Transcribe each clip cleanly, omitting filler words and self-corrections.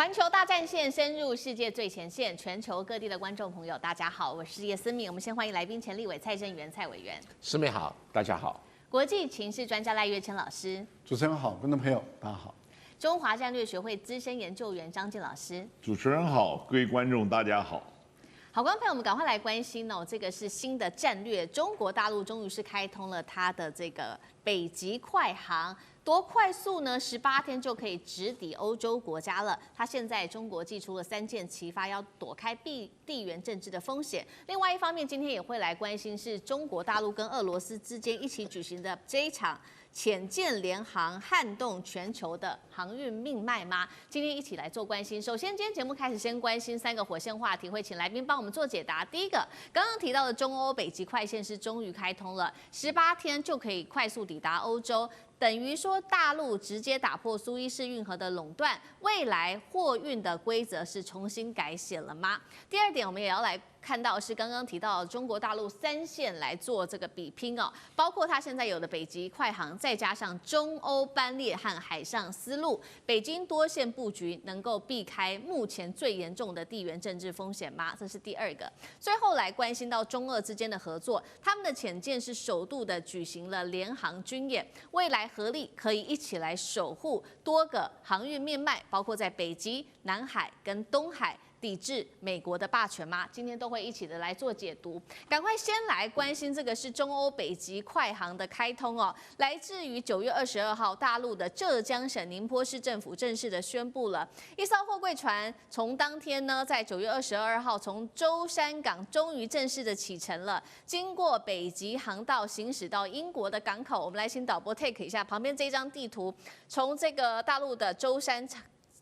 环球大战线深入世界最前线，全球各地的观众朋友，大家好，我是叶思敏。我们先欢迎来宾前立委蔡正元蔡委员。思敏好，大家好。国际情势专家赖月琛老师。主持人好，观众朋友大家好。中华战略学会资深研究员张健老师。主持人好，各位观众大家好。好，观众朋友，我们赶快来关心哦，这个是新的战略，中国大陆终于是开通了它的这个北极快航。多快速呢？18天就可以直抵欧洲国家了。它现在中国祭出了3箭齐发，要躲开地缘政治的风险。另外一方面，今天也会来关心是中国大陆跟俄罗斯之间一起举行的这一场潜舰联航，撼动全球的航运命脉吗？今天一起来做关心。首先，今天节目开始先关心3个火线话题，会请来宾帮我们做解答。第一个，刚刚提到的中欧北极快线是终于开通了，18天就可以快速抵达欧洲。等于说，大陆直接打破苏伊士运河的垄断，未来货运的规则是重新改写了吗？第二点，我们也要来看到是刚刚提到中国大陆3线来做这个比拼哦，包括它现在有的北极快航，再加上中欧班列和海上丝路，北京多线布局能够避开目前最严重的地缘政治风险吗？这是第二个。最后来关心到中俄之间的合作，他们的潜舰是首度的举行了联航军演，未来合力可以一起来守护多个航运命脉，包括在北极、南海跟东海，抵制美国的霸权吗？今天都会一起的来做解读。赶快先来关心这个是中欧北极快航的开通哦，来自于9月22号大陆的浙江省宁波市政府正式的宣布了，一艘货柜船从当天呢，在9月22号从舟山港终于正式的启程了，经过北极航道行驶到英国的港口。我们来请导播 take 一下旁边这张地图，从这个大陆的舟山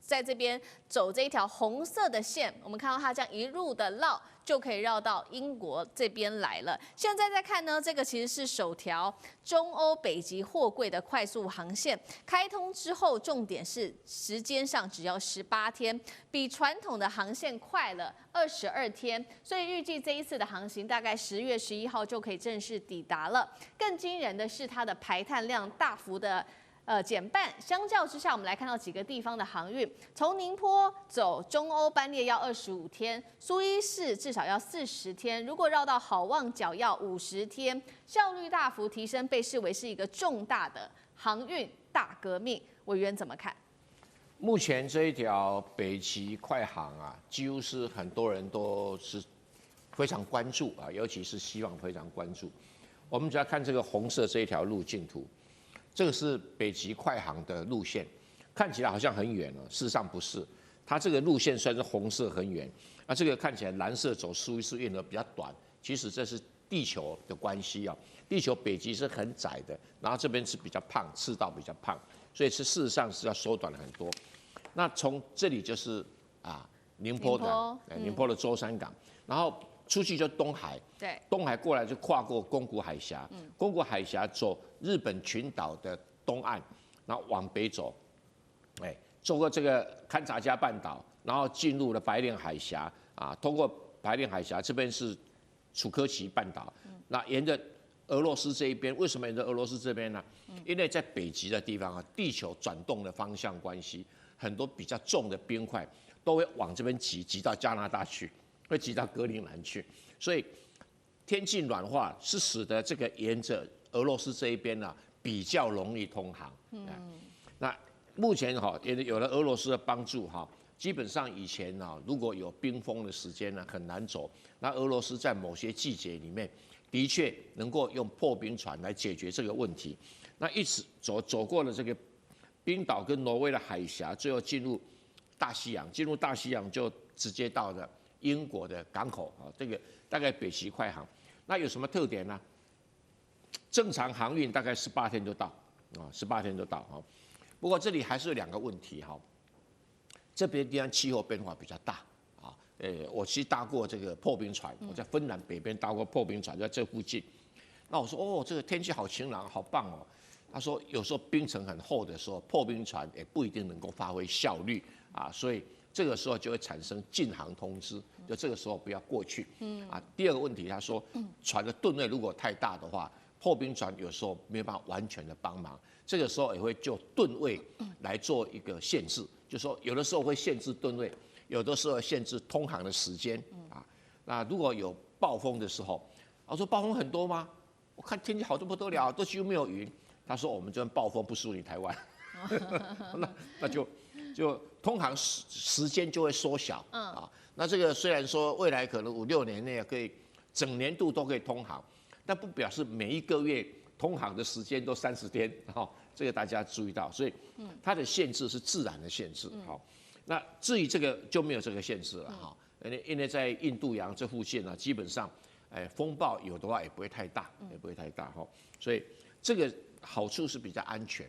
在这边走这一条红色的线，我们看到它这样一路的绕，就可以绕到英国这边来了。现在再看呢，这个其实是首条中欧北极货柜的快速航线，开通之后，重点是时间上只要18天，比传统的航线快了22天，所以预计这一次的航行大概10月11号就可以正式抵达了。更惊人的是，它的排碳量大幅的减半，相较之下，我们来看到几个地方的航运，从宁波走中欧班列要25天，苏伊士至少要40天，如果绕到好望角要50天，效率大幅提升，被视为是一个重大的航运大革命。委员怎么看？目前这一条北极快航啊，几乎是很多人都是非常关注啊，尤其是希望非常关注。我们只要看这个红色这一条路径图。这个是北极快航的路线，看起来好像很远了，事实上不是。它这个路线虽然是红色很远，那这个看起来蓝色走苏伊士运河比较短，其实这是地球的关系啊。地球北极是很窄的，然后这边是比较胖，赤道比较胖，所以是事实上是要缩短了很多。那从这里就是宁波的舟山港，然后出去就东海，对，东海过来就跨过宫古海峡，宫古海峡走日本群岛的东岸，然后往北走，走过这个勘察加半岛，然后进入了白令海峡啊，通过白令海峡这边是楚科奇半岛，那沿着俄罗斯这一边，为什么沿着俄罗斯这边呢？因为在北极的地方啊，地球转动的方向关系，很多比较重的冰块都会往这边挤到加拿大去。会挤到格陵兰去，所以天气暖化是使得这个沿着俄罗斯这一边呢比较容易通航。那目前也有了俄罗斯的帮助基本上以前如果有冰封的时间呢很难走，那俄罗斯在某些季节里面的确能够用破冰船来解决这个问题。那一直走过了这个冰岛跟挪威的海峡，最后进入大西洋，进入大西洋就直接到了英国的港口这个大概北极快航，那有什么特点呢？正常航运大概18天就到18天就到不过这里还是有2个问题这边地方气候变化比较大我其实搭过这个破冰船，我在芬兰北边搭过破冰船，在这附近。那我说这个天气好晴朗，好棒哦。他说有时候冰层很厚的时候，破冰船也不一定能够发挥效率所以。这个时候就会产生禁航通知，就这个时候不要过去。第二个问题，他说船的吨位如果太大的话，破冰船有时候没有办法完全的帮忙，这个时候也会就吨位来做一个限制，就是说有的时候会限制吨位，有的时候限制通航的时间啊。那如果有暴风的时候，我说暴风很多吗？我看天气好得不得了，都几乎没有云。他说我们这边暴风不输你台湾，那就通航时间就会缩小啊。那这个虽然说未来可能5、6年内可以整年度都可以通航，但不表示每一个月通航的时间都30天，这个大家注意到。所以它的限制是自然的限制，那至于这个就没有这个限制了哈，因为在印度洋这附近呢，基本上，风暴有的话也不会太大，哈，所以这个好处是比较安全，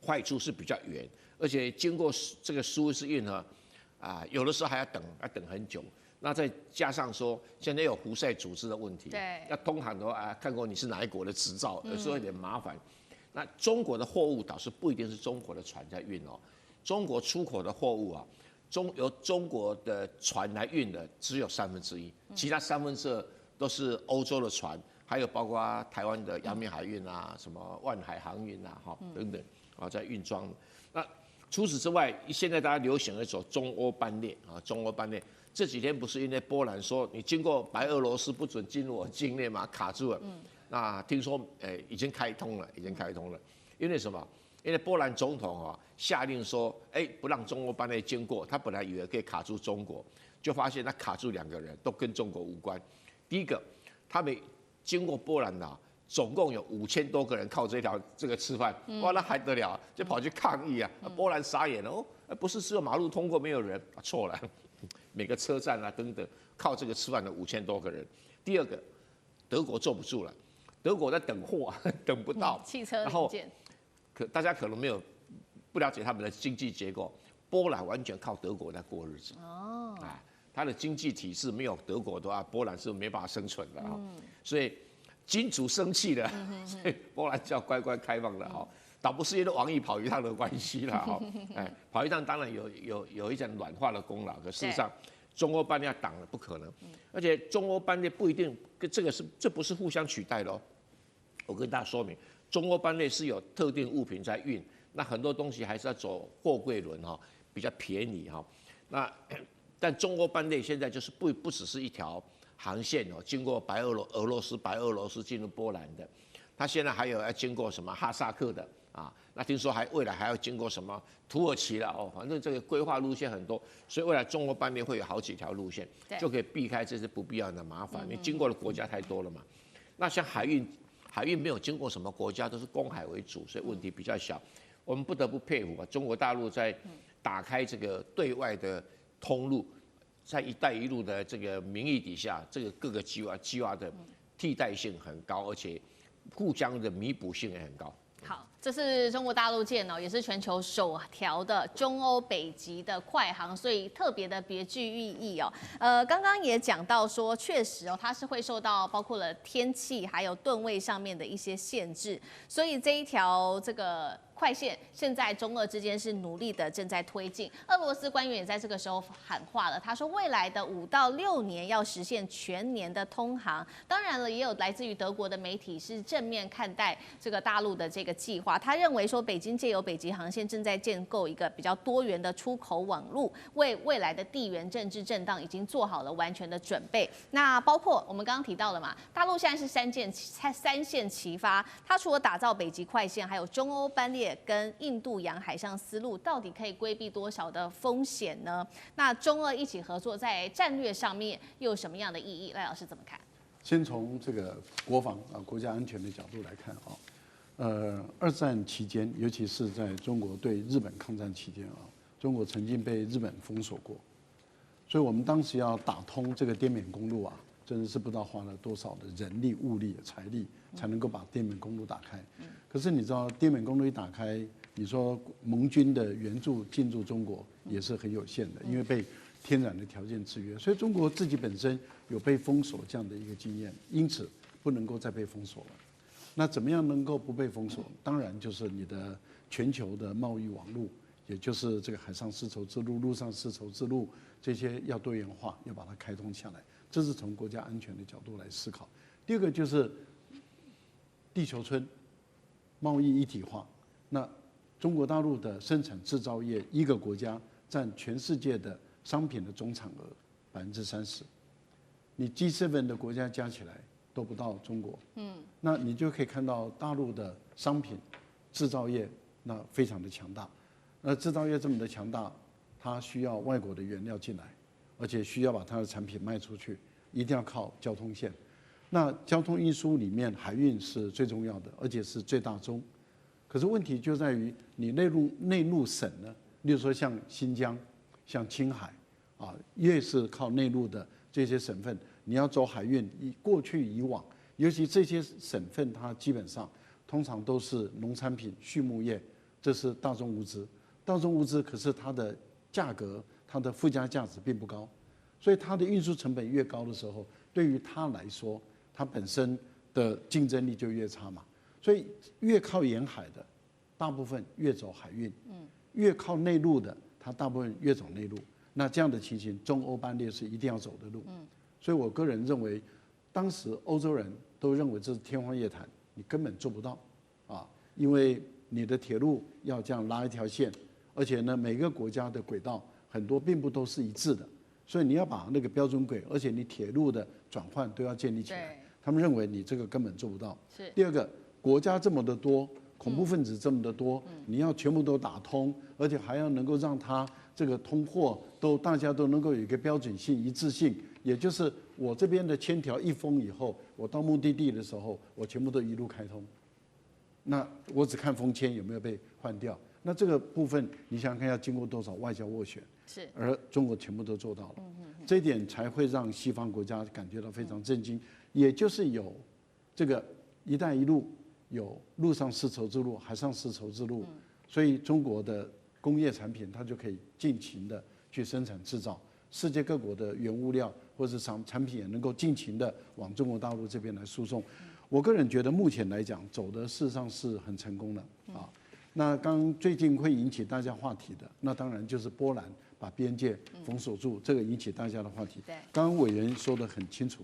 坏处是比较远，而且经过这个苏伊士运河，有的时候还要等很久。那再加上说，现在有胡塞组织的问题，对，要通航的话，看过你是哪一国的执照，有时候有点麻烦。那中国的货物倒是不一定是中国的船在运哦，中国出口的货物啊，由中国的船来运的只有1/3，其他2/3都是欧洲的船，还有包括台湾的阳明海运啊，什么万海航运啊，等等在运装。那除此之外，现在大家流行的走中欧班列啊，中欧班列。这几天不是因为波兰说你经过白俄罗斯不准进入我境内嘛，卡住了。那听说已经开通了，因为什么？因为波兰总统下令说，不让中欧班列经过，他本来以为可以卡住中国，就发现他卡住2个人，都跟中国无关。第一个，他们经过波兰的，总共有5000多个人靠这个吃饭，哇，那还得了？就跑去抗议啊！波兰傻眼了哦，不是只有马路通过没有人，错了。每个车站啊等等，靠这个吃饭的5000多个人。第二个，德国坐不住了，德国在等货，等不到。汽车零件。大家可能不了解他们的经济结构，波兰完全靠德国在过日子。它的经济体制没有德国的话，波兰是没办法生存的所以金主生气了，所以波兰就要乖乖开放了倒不是因为王毅跑一趟的关系啦，跑一趟当然有一点软化的功劳，可事实上中欧班列要挡了不可能，而且中欧班列不一定这不是互相取代的哦。我跟大家说明，中欧班列是有特定物品在运，那很多东西还是要走货柜轮比较便宜但中欧班列现在就是不只是一条航线经过白俄罗斯进入波兰的，它现在还有要经过什么哈萨克的。那听说未来还要经过什么土耳其了反正这个规划路线很多，所以未来中国班列会有好几条路线，就可以避开这些不必要的麻烦。你经过的国家太多了嘛。那像海运没有经过什么国家，都是公海为主，所以问题比较小。我们不得不佩服中国大陆在打开这个对外的通路，在“一带一路”的这个名义底下，这个各个计划的替代性很高，而且互相的弥补性也很高。好，这是中国大陆舰也是全球首条的中欧北极的快航，所以特别的别具意义刚刚也讲到说，确实它是会受到包括了天气还有吨位上面的一些限制，所以这一条这个快线现在中俄之间是努力的正在推进。俄罗斯官员也在这个时候喊话了，他说未来的5到6年要实现全年的通航。当然了，也有来自于德国的媒体是正面看待这个大陆的这个计划。他认为说，北京借由北极航线正在建构一个比较多元的出口网路，为未来的地缘政治震荡已经做好了完全的准备。那包括我们刚刚提到了嘛，大陆现在是三线齐发，它除了打造北极快线，还有中欧班列跟印度洋海上丝路，到底可以规避多少的风险呢？那中俄一起合作在战略上面又有什么样的意义？赖老师怎么看？先从这个国防国家安全的角度来看二战期间，尤其是在中国对日本抗战期间中国曾经被日本封锁过，所以我们当时要打通这个滇缅公路真的是不知道花了多少的人力、物力、财力才能够把滇缅公路打开。可是你知道，滇缅公路一打开，你说盟军的援助进入中国也是很有限的，因为被天然的条件制约，所以中国自己本身有被封锁这样的一个经验，因此不能够再被封锁了。那怎么样能够不被封锁？当然就是你的全球的贸易网路，也就是这个海上丝绸之路、陆上丝绸之路这些要多元化，要把它开通下来。这是从国家安全的角度来思考。第二个就是地球村、贸易一体化。那中国大陆的生产制造业，一个国家占全世界的商品的总产额30%，你 G7 的国家加起来都不到中国。那你就可以看到大陆的商品制造业那非常的强大。那制造业这么的强大，它需要外国的原料进来，而且需要把它的产品卖出去，一定要靠交通线。那交通运输里面，海运是最重要的，而且是最大宗。可是问题就在于你内陆省呢，例如说像新疆、像青海啊，越是靠内陆的这些省份，你要走海运，过去以往，尤其这些省份，它基本上通常都是农产品、畜牧业，这是大宗物资。大宗物资可是它的价格、它的附加价值并不高，所以它的运输成本越高的时候，对于它来说，它本身的竞争力就越差嘛。所以越靠沿海的，大部分越走海运；越靠内陆的，它大部分越走内陆。那这样的情形，中欧班列是一定要走的路。所以我个人认为，当时欧洲人都认为这是天方夜谭，你根本做不到啊，因为你的铁路要这样拉一条线，而且呢，每个国家的轨道很多并不都是一致的，所以你要把那个标准轨，而且你铁路的转换都要建立起来。他们认为你这个根本做不到。第二个，国家这么的多，恐怖分子这么的多，你要全部都打通，而且还要能够让它这个通货大家都能够有一个标准性、一致性，也就是我这边的签条一封以后，我到目的地的时候，我全部都一路开通。那我只看封签有没有被换掉。那这个部分，你想想看，要经过多少外交斡旋？是。而中国全部都做到了，这一点才会让西方国家感觉到非常震惊。也就是有这个“一带一路”，有陆上丝绸之路、海上丝绸之路，所以中国的工业产品它就可以尽情的去生产制造，世界各国的原物料或者产品也能够尽情的往中国大陆这边来输送。我个人觉得目前来讲走的事实上是很成功的啊。那最近会引起大家话题的，那当然就是波兰把边界封锁住，这个引起大家的话题。刚刚委员说得很清楚，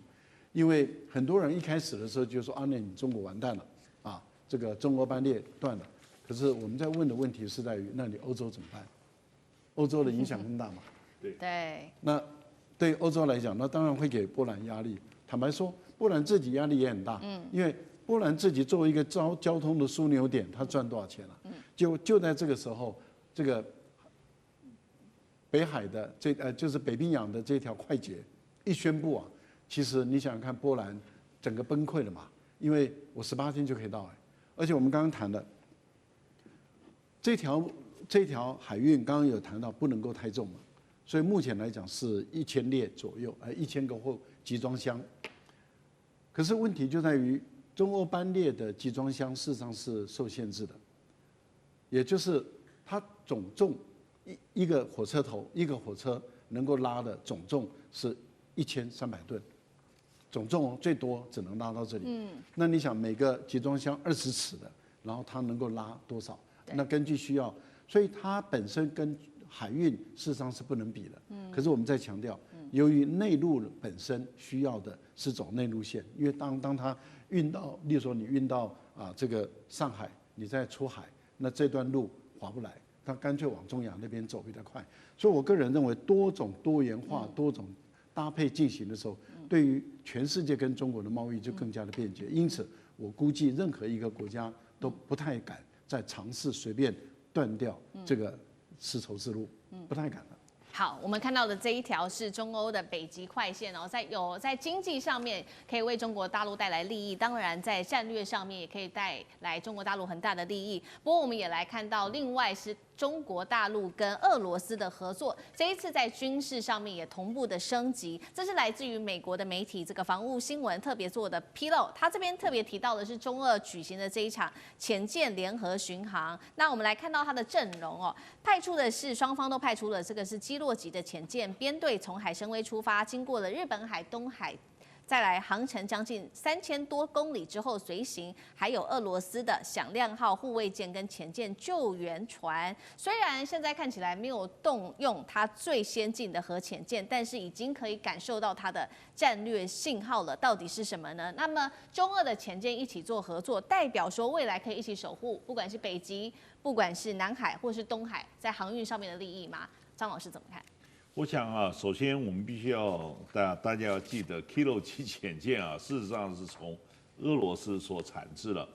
因为很多人一开始的时候就说那你中国完蛋了啊，这个中欧班列断了。可是我们在问的问题是在于，那你欧洲怎么办？欧洲的影响更大嘛？对。那对欧洲来讲，那当然会给波兰压力。坦白说，波兰自己压力也很大，因为波兰自己作为一个交通的枢纽点，它赚多少钱了？就在这个时候，这个北海的就是北冰洋的这条快捷一宣布啊，其实你想想看，波兰整个崩溃了嘛，因为我18天就可以到而且我们刚刚谈的这条海运，刚刚有谈到不能够太重嘛，所以目前来讲是1000列左右，1000个集装箱。可是问题就在于，中欧班列的集装箱事实上是受限制的，也就是它总重一个火车头，一个火车能够拉的总重是1300吨，总重最多只能拉到这里。那你想每个集装箱20尺的，然后它能够拉多少？那根据需要，所以它本身跟海运事实上是不能比的。可是我们在强调，由于内陆本身需要的是走内陆线，因为当它运到，例如说你运到这个上海，你再出海，那这段路划不来，它干脆往中亚那边走比较快。所以我个人认为，多种多元化、多种搭配进行的时候，对于全世界跟中国的贸易就更加的便捷。因此，我估计任何一个国家都不太敢再尝试随便断掉这个丝绸之路，不太敢了。好，我们看到的这一条是中欧的北极快线哦，在经济上面可以为中国大陆带来利益，当然在战略上面也可以带来中国大陆很大的利益。不过我们也来看到，另外是中国大陆跟俄罗斯的合作，这一次在军事上面也同步的升级。这是来自于美国的媒体这个防务新闻特别做的披露，他这边特别提到的是中俄举行的这一场潜舰联合巡航。那我们来看到它的阵容哦，派出的是双方都派出了这个是基洛级的潜舰编队，从海参崴出发，经过了日本海、东海。再来航程将近3000多公里之后随行，还有俄罗斯的响亮号护卫舰跟潜舰救援船。虽然现在看起来没有动用它最先进的核潜舰，但是已经可以感受到它的战略信号了。到底是什么呢？那么中俄的潜舰一起做合作，代表说未来可以一起守护，不管是北极，不管是南海或是东海，在航运上面的利益吗？张老师怎么看？我想啊，首先我们必须要大家要记得 Kilo 7潜舰啊，事实上是从俄罗斯所产制的。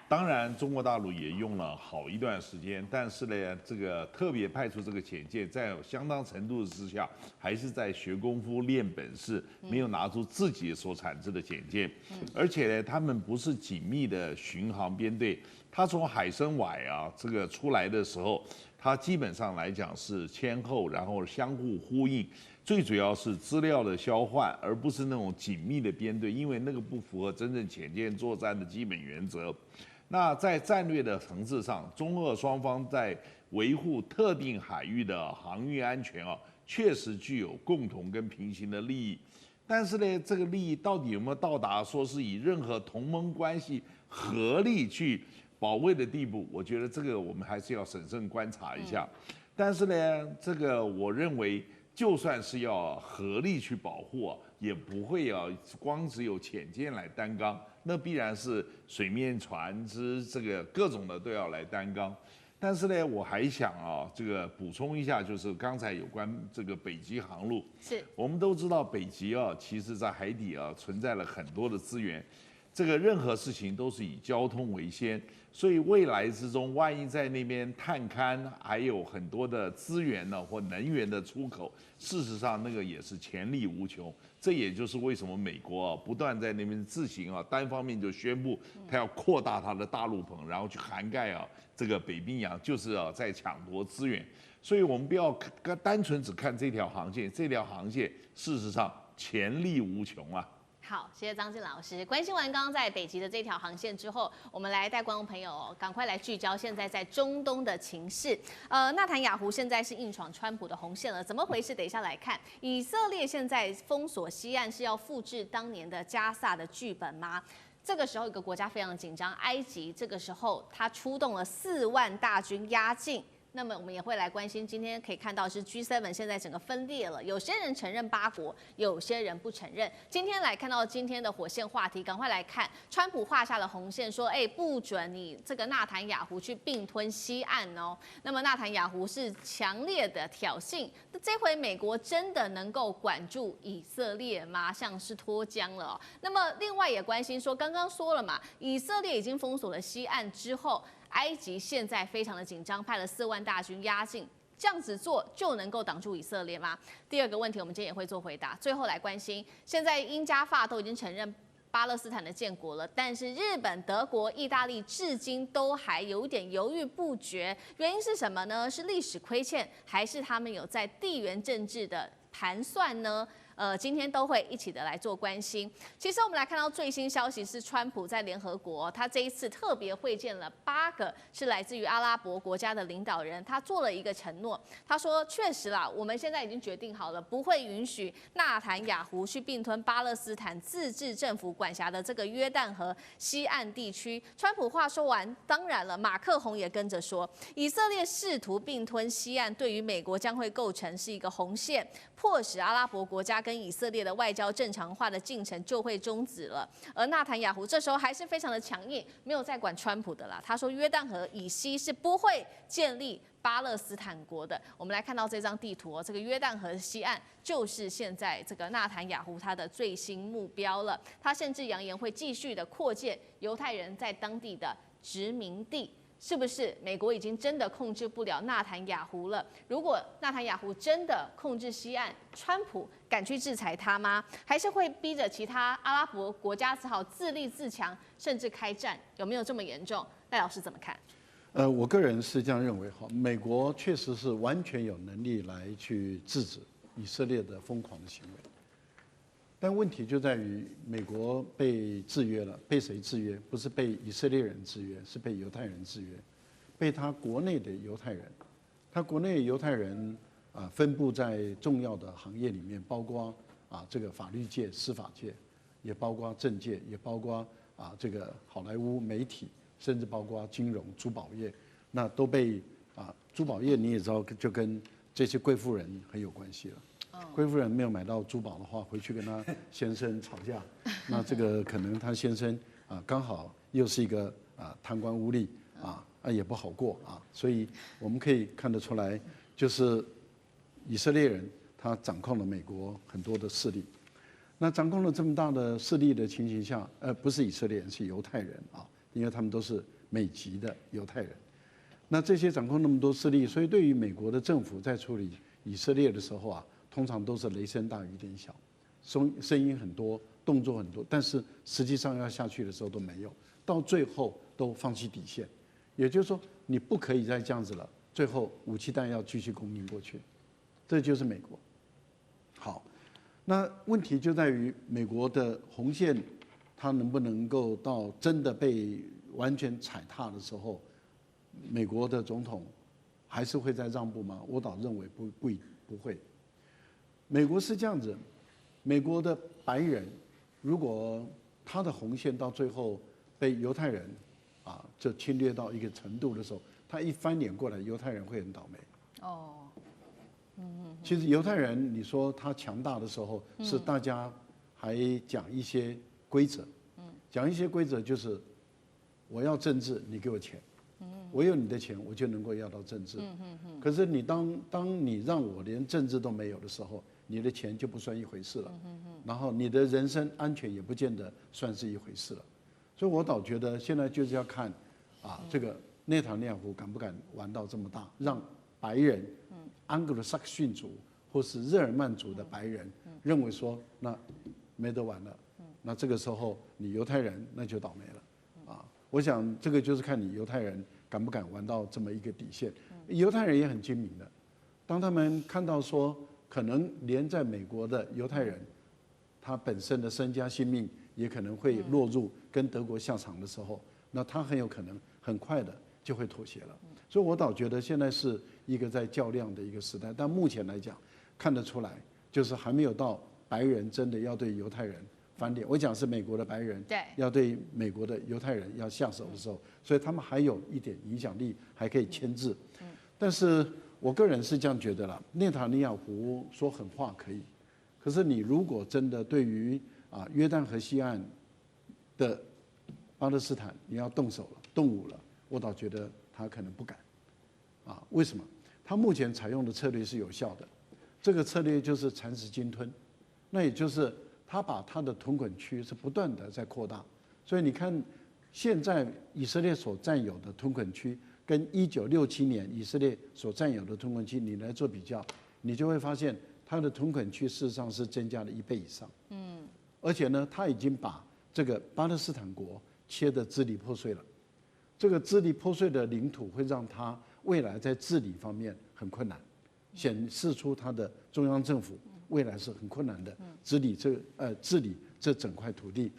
当然，中国大陆也用了好一段时间，但是呢，这个特别派出这个潜舰，在相当程度之下，还是在学功夫、练本事，没有拿出自己所产制的潜舰。而且呢，他们不是紧密的巡航编队，他从海参崴啊这个出来的时候，它基本上来讲是先后，然后相互呼应，最主要是资料的交换，而不是那种紧密的编队，因为那个不符合真正潜舰作战的基本原则。那在战略的层次上，中俄双方在维护特定海域的航运安全啊，确实具有共同跟平行的利益。但是呢，这个利益到底有没有到达说是以任何同盟关系合力去保卫的地步？我觉得这个我们还是要审慎观察一下。但是呢，这个我认为，就算是要合力去保护啊，也不会光只有潜舰来担纲，那必然是水面船只这个各种的都要来担纲。但是呢，我还想啊，这个补充一下，就是刚才有关这个北极航路，是我们都知道北极啊，其实在海底啊存在了很多的资源，这个任何事情都是以交通为先，所以未来之中，万一在那边探勘还有很多的资源呢或能源的出口，事实上那个也是潜力无穷。这也就是为什么美国啊不断在那边自行啊单方面就宣布，它要扩大它的大陆棚，然后去涵盖啊这个北冰洋，就是在抢夺资源。所以我们不要单纯只看这条航线，这条航线事实上潜力无穷啊。好，谢谢张晋老师。关心完刚刚在北极的这条航线之后，我们来带观众朋友赶快来聚焦现在在中东的情势。纳坦雅胡现在是硬闯川普的红线了，怎么回事？等一下来看。以色列现在封锁西岸是要复制当年的加萨的剧本吗？这个时候，一个国家非常紧张，埃及这个时候他出动了4万大军压境。那么我们也会来关心，今天可以看到是 G7 现在整个分裂了，有些人承认8国，有些人不承认。今天来看到今天的火线话题，赶快来看，川普画下了红线，说，不准你这个纳坦雅胡去并吞西岸哦。那么纳坦雅胡是强烈的挑衅，那这回美国真的能够管住以色列吗？像是脱缰了哦。那么另外也关心说，刚刚说了嘛，以色列已经封锁了西岸之后，埃及现在非常的紧张，派了4万大军压境，这样子做就能够挡住以色列吗？第二个问题，我们今天也会做回答。最后来关心，现在英加法都已经承认巴勒斯坦的建国了，但是日本、德国、意大利至今都还有点犹豫不决，原因是什么呢？是历史亏欠，还是他们有在地缘政治的盘算呢？今天都会一起的来做关心。其实我们来看到最新消息是，川普在联合国，他这一次特别会见了8个是来自于阿拉伯国家的领导人，他做了一个承诺，他说确实啦，我们现在已经决定好了，不会允许纳坦雅胡去并吞巴勒斯坦自治政府管辖的这个约旦河西岸地区。川普话说完，当然了，马克宏也跟着说，以色列试图并吞西岸，对于美国将会构成是一个红线，迫使阿拉伯国家跟以色列的外交正常化的进程就会终止了。而纳坦雅胡这时候还是非常的强硬，没有再管川普的啦。他说约旦河以西是不会建立巴勒斯坦国的。我们来看到这张地图哦，这个约旦河西岸就是现在这个纳坦雅胡他的最新目标了。他甚至扬言会继续的扩建犹太人在当地的殖民地。是不是美国已经真的控制不了纳坦雅胡了？如果纳坦雅胡真的控制西岸，川普敢去制裁他吗？还是会逼着其他阿拉伯国家只好自立自强，甚至开战？有没有这么严重？赖老师怎么看？我个人是这样认为哈，美国确实是完全有能力来去制止以色列的疯狂的行为。但问题就在于，美国被制约了，被谁制约？不是被以色列人制约，是被犹太人制约，被他国内的犹太人。他国内犹太人分布在重要的行业里面，包括这个法律界、司法界，也包括政界，也包括这个好莱坞媒体，甚至包括金融、珠宝业，那都被珠宝业你也知道，就跟这些贵妇人很有关系了。贵妇人没有买到珠宝的话，回去跟她先生吵架，那这个可能她先生刚好又是一个贪官污吏也不好过所以我们可以看得出来，就是以色列人他掌控了美国很多的势力。那掌控了这么大的势力的情形下，不是以色列人，是犹太人因为他们都是美籍的犹太人。那这些掌控那么多势力，所以对于美国的政府在处理以色列的时候通常都是雷声大雨点小，声音很多，动作很多，但是实际上要下去的时候都没有，到最后都放弃底线。也就是说，你不可以再这样子了，最后武器弹要继续供应过去，这就是美国。好，那问题就在于美国的红线，它能不能够到真的被完全踩踏的时候，美国的总统还是会再让步吗？我倒认为不会。美国是这样子，美国的白人，如果他的红线到最后被犹太人就侵略到一个程度的时候，他一翻脸过来，犹太人会很倒霉。其实犹太人，你说他强大的时候，是大家还讲一些规则，讲一些规则就是我要政治，你给我钱，我有你的钱，我就能够要到政治。可是你当你让我连政治都没有的时候，你的钱就不算一回事了，然后你的人身安全也不见得算是一回事了。所以我倒觉得现在就是要看这个内塔尼亚胡敢不敢玩到这么大，让白人安格鲁萨克逊族或是日耳曼族的白人认为说那没得玩了，那这个时候你犹太人那就倒霉了我想这个就是看你犹太人敢不敢玩到这么一个底线。犹太人也很精明的，当他们看到说可能连在美国的犹太人他本身的身家性命也可能会落入跟德国下场的时候，那他很有可能很快的就会妥协了。所以我倒觉得现在是一个在较量的一个时代，但目前来讲看得出来，就是还没有到白人真的要对犹太人翻脸。我讲是美国的白人要对美国的犹太人要下手的时候，所以他们还有一点影响力，还可以牵制。但是我个人是这样觉得啦，内塔尼亚胡说狠话可以，可是你如果真的对于约旦河西岸的巴勒斯坦你要动手了、动武了，我倒觉得他可能不敢。为什么？他目前采用的策略是有效的，这个策略就是蚕食鲸吞，那也就是他把他的屯垦区是不断的在扩大。所以你看，现在以色列所占有的屯垦区跟1967年以色列所占有的屯垦区，你来做比较，你就会发现它的屯垦区事实上是增加了1倍以上。而且呢，他已经把这个巴勒斯坦国切得支离破碎了。这个支离破碎的领土会让他未来在治理方面很困难，显示出他的中央政府未来是很困难的治理这整块土地。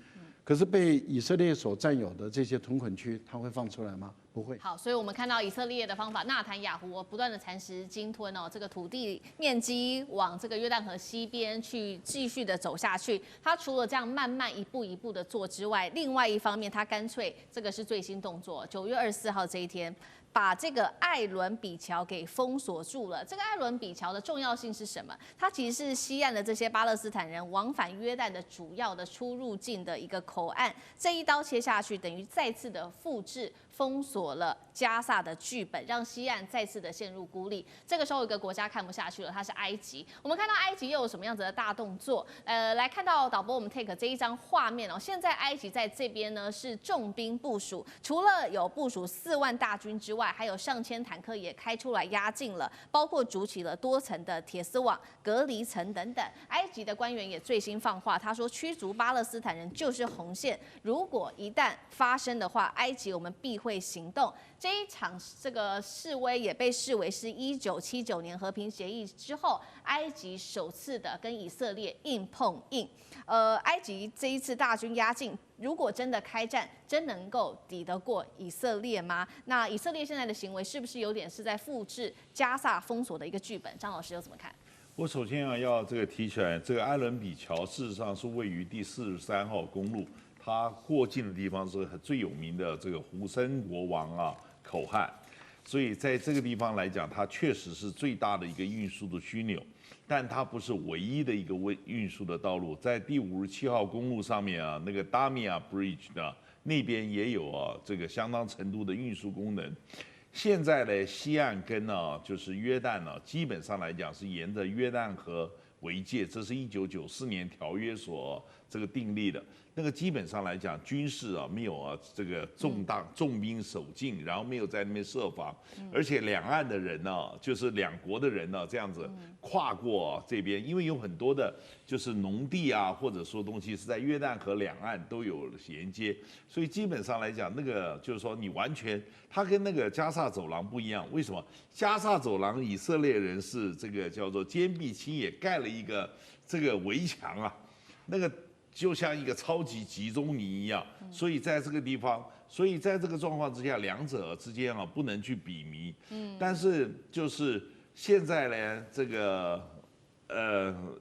可是被以色列所占有的这些屯垦区，他会放出来吗？不会。好，所以我们看到以色列的方法，纳坦雅胡不断的蚕食鲸吞这个土地面积往这个约旦河西边去继续的走下去。他除了这样慢慢一步一步的做之外，另外一方面他干脆这个是最新动作，9月24号这一天，把这个艾伦比桥给封锁住了。这个艾伦比桥的重要性是什么？它其实是西岸的这些巴勒斯坦人往返约旦的主要的出入境的一个口岸。这一刀切下去，等于再次的复制封锁了加萨的剧本，让西岸再次的陷入孤立。这个时候，有一个国家看不下去了，它是埃及。我们看到埃及又有什么样子的大动作？来看到导播我们 take 这一张画面现在埃及在这边呢是重兵部署，除了有部署4万大军之外，还有上千坦克也开出来压境了，包括筑起了多层的铁丝网、隔离层等等。埃及的官员也最新放话，他说驱逐巴勒斯坦人就是红线，如果一旦发生的话，埃及我们必会行动。这一场这个示威也被视为是1979年和平协议之后，埃及首次的跟以色列硬碰硬。埃及这一次大军压境，如果真的开战，真能够抵得过以色列吗？那以色列现在的行为是不是有点是在复制加萨封锁的一个剧本？张老师又怎么看？我首先要这个提起来，这个艾伦比桥事实上是位于第43号公路，它过境的地方是最有名的这个胡森国王口岸，所以在这个地方来讲，它确实是最大的一个运输的枢纽，但它不是唯一的一个运输的道路。在第57号公路上面那个 Damia Bridge 呢，那边也有这个相当程度的运输功能。现在呢，西岸跟就是约旦基本上来讲是沿着约旦河为界，这是1994年条约所这个订立的。那个基本上来讲，军事没有这个重兵守境，然后没有在那边设防，而且两岸的人就是两国的人这样子跨过这边，因为有很多的就是农地或者说东西是在约旦河两岸都有衔接，所以基本上来讲，那个就是说你完全它跟那个加萨走廊不一样。为什么？加萨走廊以色列人是这个叫做坚壁清野，盖了一个这个围墙那个就像一个超级集中营一样，所以在这个地方，所以在这个状况之下，两者之间不能去比拟。但是就是现在呢，这个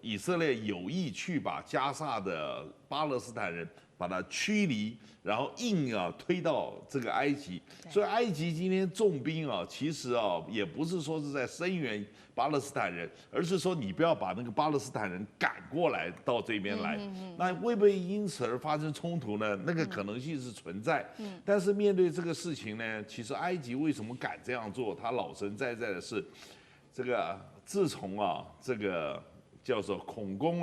以色列有意去把加萨的巴勒斯坦人把他驱离，然后硬推到这个埃及，所以埃及今天重兵其实也不是说是在声援巴勒斯坦人，而是说你不要把那个巴勒斯坦人赶过来到这边来，那会不会因此而发生冲突呢？那个可能性是存在，但是面对这个事情呢，其实埃及为什么敢这样做？他老神在在的是，这个自从这个叫做恐攻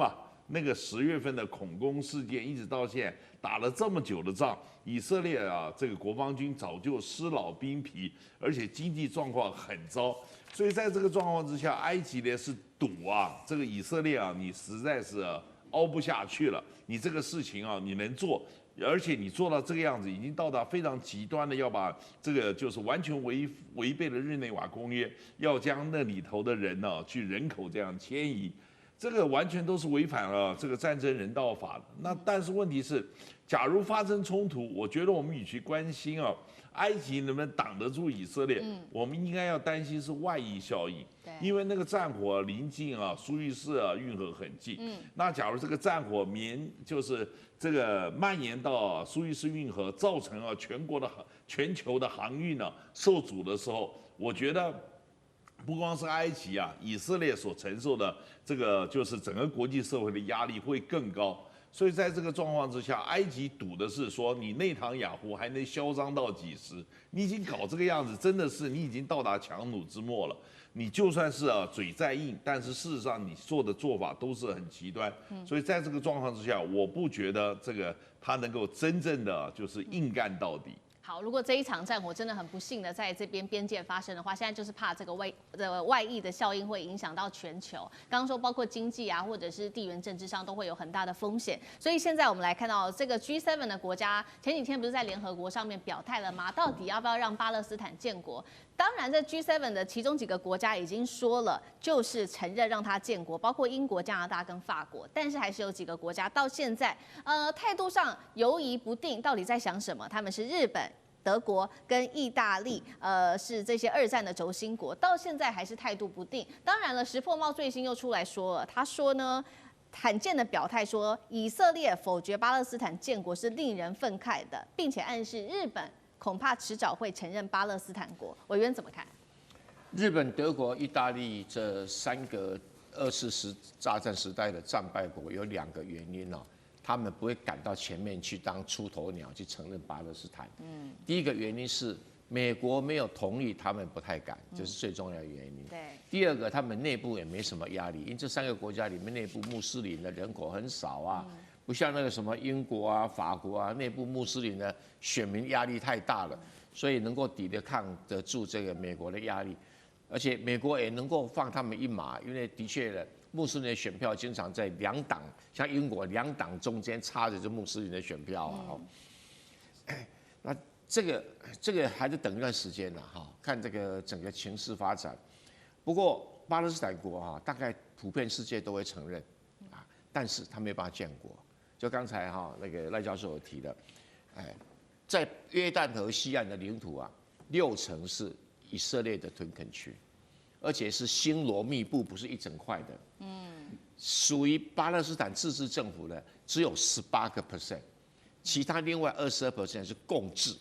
那个10月份的恐攻事件，一直到现在打了这么久的仗，以色列这个国防军早就失老兵疲，而且经济状况很糟，所以在这个状况之下，埃及呢是赌这个以色列你实在是凹不下去了，你这个事情你能做，而且你做到这个样子，已经到达非常极端的，要把这个就是完全违背了日内瓦公约，要将那里头的人去人口这样迁移。这个完全都是违反了这个战争人道法的。那但是问题是，假如发生冲突，我觉得我们与其关心埃及能不能挡得住以色列，我们应该要担心是外溢效应。因为那个战火临近苏伊士运河很近。那假如这个战火就是这个蔓延到苏伊士运河，造成全球的航运受阻的时候，我觉得。不光是埃及以色列所承受的这个就是整个国际社会的压力会更高，所以在这个状况之下，埃及赌的是说你内塔尼亚胡还能嚣张到几时？你已经搞这个样子，真的是你已经到达强弩之末了。你就算是嘴再硬，但是事实上你做的做法都是很极端。所以在这个状况之下，我不觉得这个他能够真正的就是硬干到底。好，如果这一场战火真的很不幸的在这边边界发生的话，现在就是怕这个外溢的效应会影响到全球。刚刚说包括经济或者是地缘政治上都会有很大的风险。所以现在我们来看到这个 G7 的国家，前几天不是在联合国上面表态了吗？到底要不要让巴勒斯坦建国？当然，这 G7 的其中几个国家已经说了，就是承认让他建国，包括英国、加拿大跟法国。但是还是有几个国家到现在，态度上犹疑不定，到底在想什么？他们是日本、德国跟意大利，是这些二战的轴心国，到现在还是态度不定。当然了，石破茂最新又出来说了，他说呢，罕见的表态说，以色列否决巴勒斯坦建国是令人愤慨的，并且暗示日本恐怕迟早会承认巴勒斯坦国。委员怎么看？日本、德国、意大利这3个2次大战时代的战败国有2个原因他们不会赶到前面去当出头鸟去承认巴勒斯坦。第一个原因是美国没有同意，他们不太敢，这是最重要的原因。对。第二个，他们内部也没什么压力，因为这3个国家里面内部穆斯林的人口很少不像那个什么英国法国内部穆斯林的选民压力太大了，所以能够抗得住这个美国的压力，而且美国也能够放他们一马，因为的确的。穆斯林的选票经常在2党，像英国2党中间插着这穆斯林的选票那这个还是等一段时间看这个整个情势发展。不过巴勒斯坦国大概普遍世界都会承认但是他没办法建国。就刚才那个赖教授有提的，在约旦河西岸的领土60%是以色列的屯垦区。而且是星罗密布，不是一整块的。属于巴勒斯坦自治政府的只有18%，其他另外22%是共治，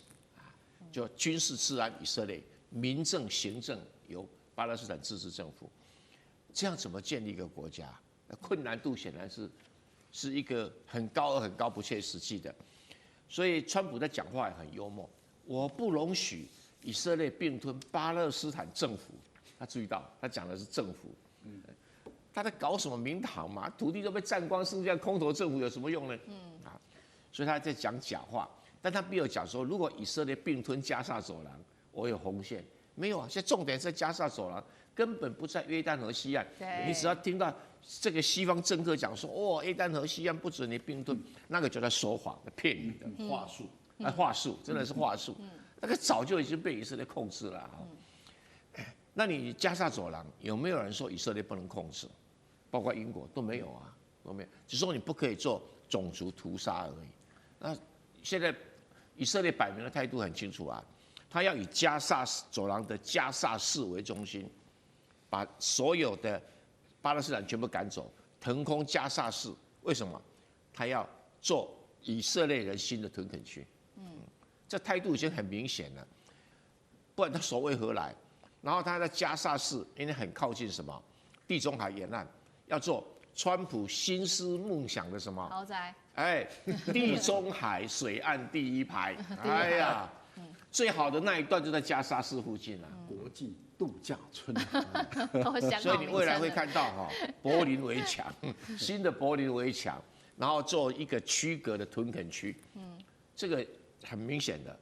就军事治安以色列，民政行政由巴勒斯坦自治政府。这样怎么建立一个国家？困难度显然是一个很高很高、不切实际的。所以川普在讲话也很幽默，我不容许以色列并吞巴勒斯坦政府。他注意到，他讲的是政府。他在搞什么名堂嘛？土地都被占光，剩下空头政府有什么用呢？所以他在讲假话。但他没有讲说，如果以色列并吞加萨走廊，我有红线。没有啊，现在重点是在加萨走廊，根本不在约旦河西岸。你只要听到这个西方政客讲说，哦，约旦河西岸不准你并吞，那个就在说谎、骗你的话术。话术真的是话术。那个早就已经被以色列控制了。那你加萨走廊有没有人说以色列不能控制？包括英国都没有啊，都没有，只说你不可以做种族屠杀而已。那现在以色列摆明的态度很清楚啊，他要以加萨走廊的加萨市为中心，把所有的巴勒斯坦全部赶走，腾空加萨市。为什么？他要做以色列人新的屯垦区。这态度已经很明显了，不然他所为何来？然后他在加萨市，因为很靠近什么地中海沿岸，要做川普心思梦想的什么豪宅？地中海水岸第一排。哎呀，最好的那一段就在加萨市附近了，国际度假村。所以你未来会看到柏林围墙，新的柏林围墙，然后做一个区隔的屯垦区。这个很明显的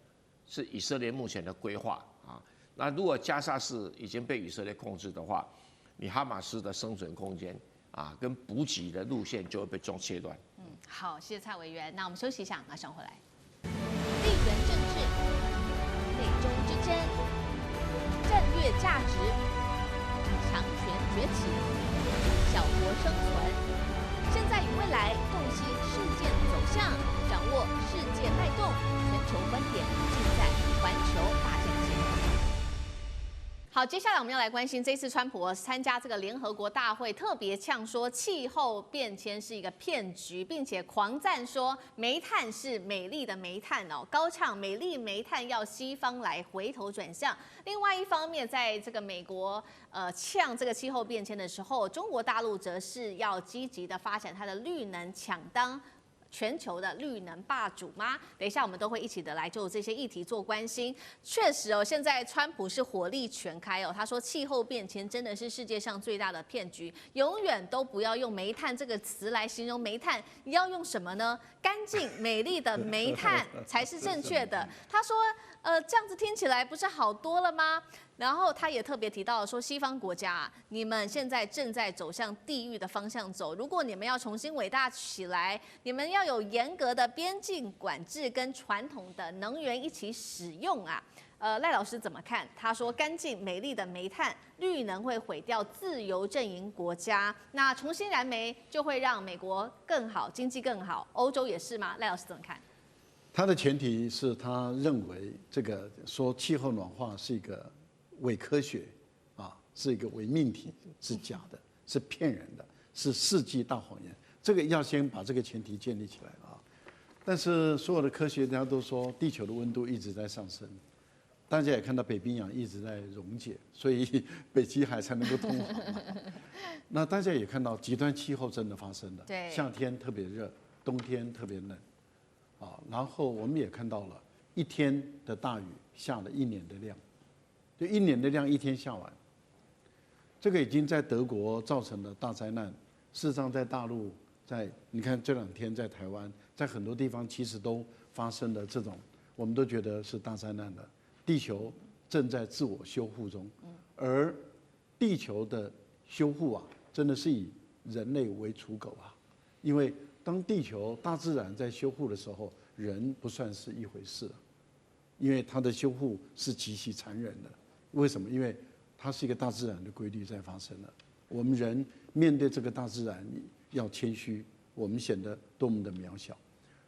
是以色列目前的规划啊。那如果加萨市已经被以色列控制的话，你哈马斯的生存空间啊，跟补给的路线就会被切断。好，谢谢蔡委员。那我们休息一下，马上回来。地缘政治、美中之争、战略价值、强权崛起、小国生存。现在与未来洞悉事件走向，掌握世界脉动，全球观点尽在环球大见解。好，接下来我们要来关心这次川普参加这个联合国大会，特别呛说气候变迁是一个骗局，并且狂赞说煤炭是美丽的煤炭哦，高唱美丽煤炭要西方来回头转向。另外一方面，在这个美国呛这个气候变迁的时候，中国大陆则是要积极的发展它的绿能，抢当全球的绿能霸主吗？等一下我们都会一起的来就这些议题做关心。确实哦，现在川普是火力全开哦，他说气候变迁真的是世界上最大的骗局，永远都不要用煤炭这个词来形容煤炭，你要用什么呢？干净美丽的煤炭才是正确的。他说，这样子听起来不是好多了吗？然后他也特别提到说，西方国家啊，你们现在正在走向地狱的方向走。如果你们要重新伟大起来，你们要有严格的边境管制跟传统的能源一起使用啊。赖老师怎么看？他说，干净美丽的煤炭，绿能会毁掉自由阵营国家。那重新燃煤就会让美国更好，经济更好，欧洲也是吗？赖老师怎么看？他的前提是他认为这个说气候暖化是一个伪科学啊，是一个伪命题，是假的，是骗人的，是世纪大谎言。这个要先把这个前提建立起来了啊。但是所有的科学家都说，地球的温度一直在上升，大家也看到北冰洋一直在溶解，所以北极海才能够通航嘛。那大家也看到极端气候真的发生了，对，夏天特别热，冬天特别冷，啊，然后我们也看到了一天的大雨下了1年的量。就1年的量一天下完，这个已经在德国造成了大灾难。事实上，在大陆，你看这2天在台湾，在很多地方其实都发生了这种，我们都觉得是大灾难的。地球正在自我修复中，而地球的修复啊，真的是以人类为刍狗啊，因为当地球大自然在修复的时候，人不算是一回事了，因为它的修复是极其残忍的。为什么？因为它是一个大自然的规律在发生了。我们人面对这个大自然要谦虚，我们显得多么的渺小。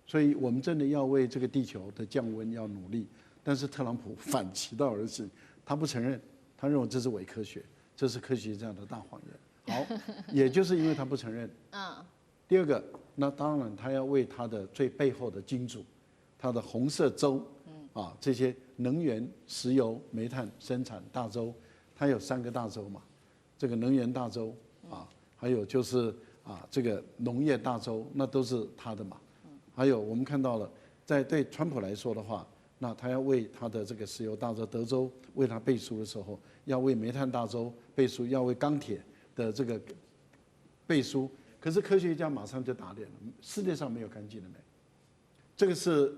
所以我们真的要为这个地球的降温要努力。但是特朗普反其道而行，他不承认，他认为这是伪科学，这是科学家的大谎言。好，也就是因为他不承认。第二个，那当然他要为他的最背后的金主，他的红色州，这些能源、石油、煤炭生产大州，它有3个大州嘛，这个能源大州还有就是这个农业大州，那都是他的嘛。还有我们看到了，对川普来说的话，那他要为他的这个石油大州德州为他背书的时候，要为煤炭大州背书，要为钢铁的这个背书。可是科学家马上就打脸了，世界上没有干净的煤，这个是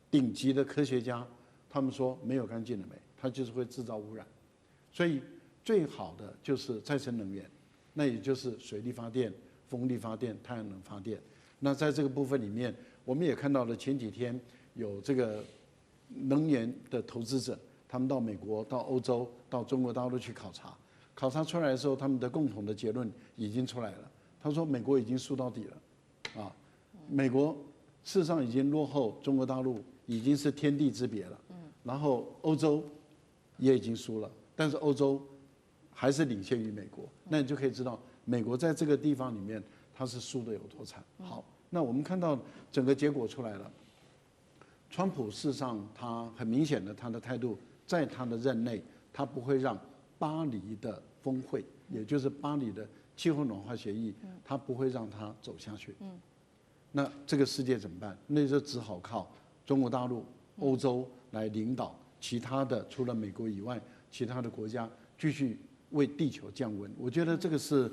顶级的科学家，他们说没有干净的煤，它就是会制造污染。所以最好的就是再生能源，那也就是水力发电、风力发电、太阳能发电。那在这个部分里面，我们也看到了前几天有这个能源的投资者，他们到美国、到欧洲、到中国大陆去考察，考察出来的时候，他们的共同的结论已经出来了。他说美国已经输到底了，美国事实上已经落后中国大陆已经是天地之别了。然后欧洲也已经输了，但是欧洲还是领先于美国，那你就可以知道美国在这个地方里面它是输的有多惨。好，那我们看到整个结果出来了，川普事实上他很明显的他的态度，在他的任内，他不会让巴黎的峰会，也就是巴黎的气候暖化协议，他不会让它走下去。那这个世界怎么办？那就只好靠中国大陆、欧洲来领导其他的，除了美国以外，其他的国家继续为地球降温。我觉得这个是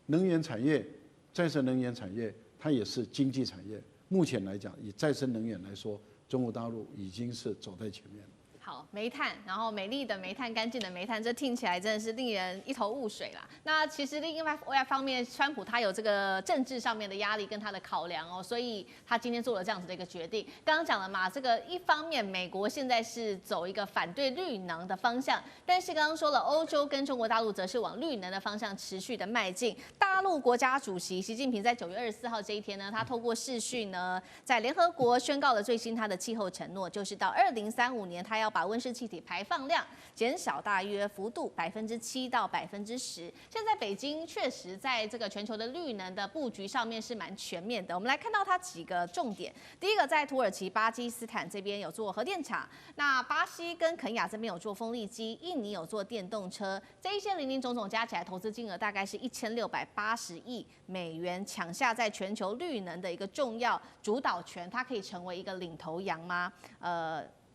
能源产业、再生能源产业，它也是经济产业。目前来讲，以再生能源来说，中国大陆已经是走在前面了。好，煤炭，然后美丽的煤炭、干净的煤炭，这听起来真的是令人一头雾水啦。那其实另外方面，川普他有这个政治上面的压力跟他的考量哦，所以他今天做了这样子的一个决定。刚刚讲了嘛，这个一方面美国现在是走一个反对绿能的方向，但是刚刚说了，欧洲跟中国大陆则是往绿能的方向持续的迈进。大陆国家主席习近平在9月24号这一天呢，他透过视讯呢，在联合国宣告了最新他的气候承诺，就是到2035年，他要把温室气体排放量减少大约幅度7%到10%。现在北京确实在这个全球的绿能的布局上面是蛮全面的。我们来看到它几个重点。第一个，在土耳其、巴基斯坦这边有做核电厂，那巴西跟肯亚这边有做风力机，印尼有做电动车，这一些零零总总加起来投资金额大概是1680亿美元，抢下在全球绿能的一个重要主导权，它可以成为一个领头羊吗？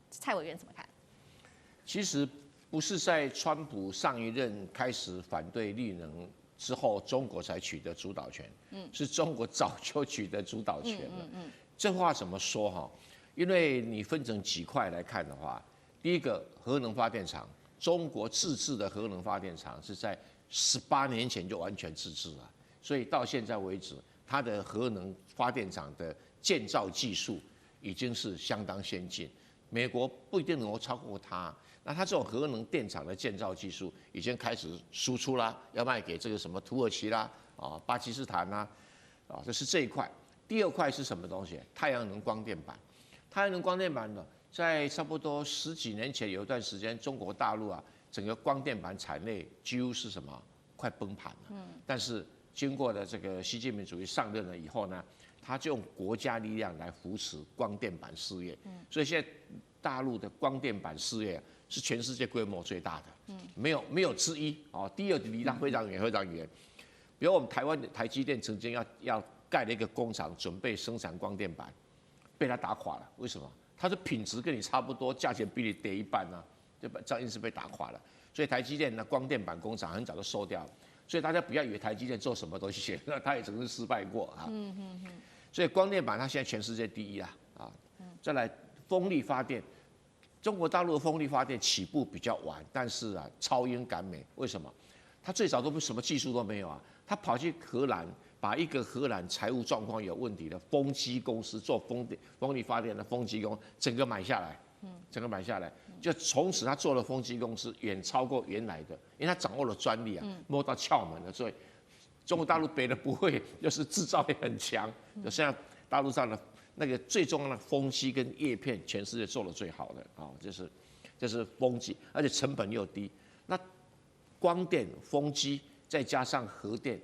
蔡委员怎么看？其实不是在川普上一任开始反对绿能之后，中国才取得主导权，是中国早就取得主导权了。这话怎么说哈？因为你分成几块来看的话，第一个核能发电厂，中国自制的核能发电厂是在18年前就完全自制了，所以到现在为止，它的核能发电厂的建造技术已经是相当先进，美国不一定能够超过它。那它这种核能电厂的建造技术已经开始输出啦，要卖给这个什么土耳其啦、巴基斯坦啦，这是这一块。第二块是什么东西？太阳能光电板。太阳能光电板呢，在差不多10几年前有一段时间，中国大陆整个光电板产业几乎是什么快崩盘了。但是经过了这个习近平主席上任了以后呢，他就用国家力量来扶持光电板事业。所以现在大陆的光电板事业是全世界规模最大的，没有之一。第二离它非常远非常远。比如我们台湾的台积电曾经要盖了一个工厂，准备生产光电板，被他打垮了。为什么？它的品质跟你差不多，价钱比你跌一半啊，就这样因此被打垮了。所以台积电的光电板工厂很早就收掉了。所以大家不要以为台积电做什么都行，那它也曾经失败过啊。所以光电板它现在全世界第一啊。再来风力发电。中国大陆的风力发电起步比较晚，但是超英赶美。为什么？他最早都什么技术都没有啊，他跑去荷兰，把一个荷兰财务状况有问题的风机公司做风力发电的风机公司整个买下来，就从此他做了风机公司远超过原来的，因为他掌握了专利摸到窍门了，所以中国大陆别的不会，就是制造业很强，就像大陆上的。那个最重要的风机跟叶片，全世界做的最好的这就是风机，而且成本又低。那光电、风机再加上核电，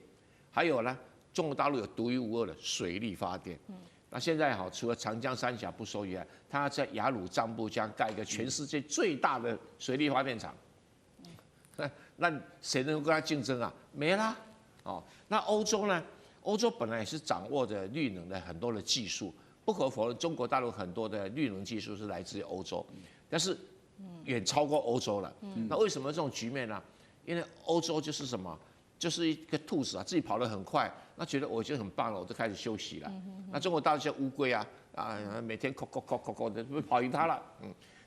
还有呢，中国大陆有独一无二的水力发电。那现在好，除了长江三峡不收以外，它在雅鲁藏布江盖一个全世界最大的水力发电厂。那谁能够跟它竞争啊？没啦。哦，那欧洲呢？欧洲本来也是掌握着绿能的很多的技术，不可否认，中国大陆很多的绿能技术是来自于欧洲，但是远超过欧洲了。那为什么这种局面呢？因为欧洲就是什么？就是一个兔子啊，自己跑得很快，那觉得我已经很棒了，我就开始休息了。那中国大陆像乌龟啊，每天扣的跑赢它了。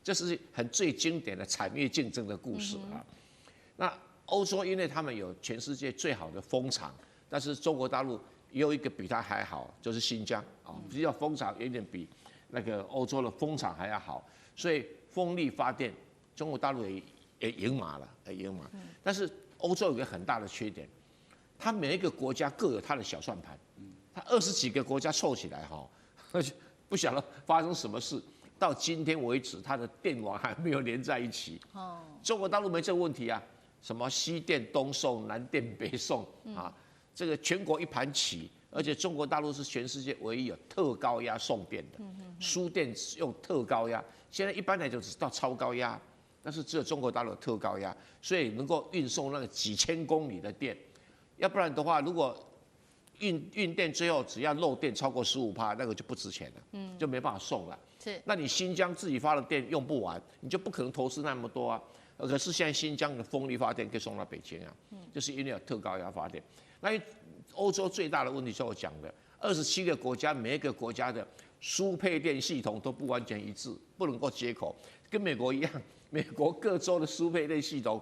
这是很最经典的产业竞争的故事啊。那欧洲因为他们有全世界最好的风场，但是中国大陆也有一个比它还好，就是新疆啊，比较风场有点比那个欧洲的风场还要好，所以风力发电，中国大陆也赢麻了，但是欧洲有个很大的缺点，它每一个国家各有它的小算盘，它20几个国家凑起来哈，不晓得发生什么事。到今天为止，它的电网还没有连在一起。中国大陆没这个问题啊，什么西电东送、南电北送啊，这个全国一盘棋。而且中国大陆是全世界唯一有特高压送电的，输电用特高压，现在一般来讲只到超高压。但是只有中国大陆有特高压，所以能够运送那个几千公里的电，要不然的话，如果运电最后只要漏电超过15%，那个就不值钱了，就没办法送了。是，那你新疆自己发的电用不完，你就不可能投资那么多啊。可是现在新疆的风力发电可以送到北京啊，就是因为有特高压发电。那欧洲最大的问题就是我讲的，27个国家每一个国家的输配电系统都不完全一致，不能够接口，跟美国一样。美国各州的输配电系统，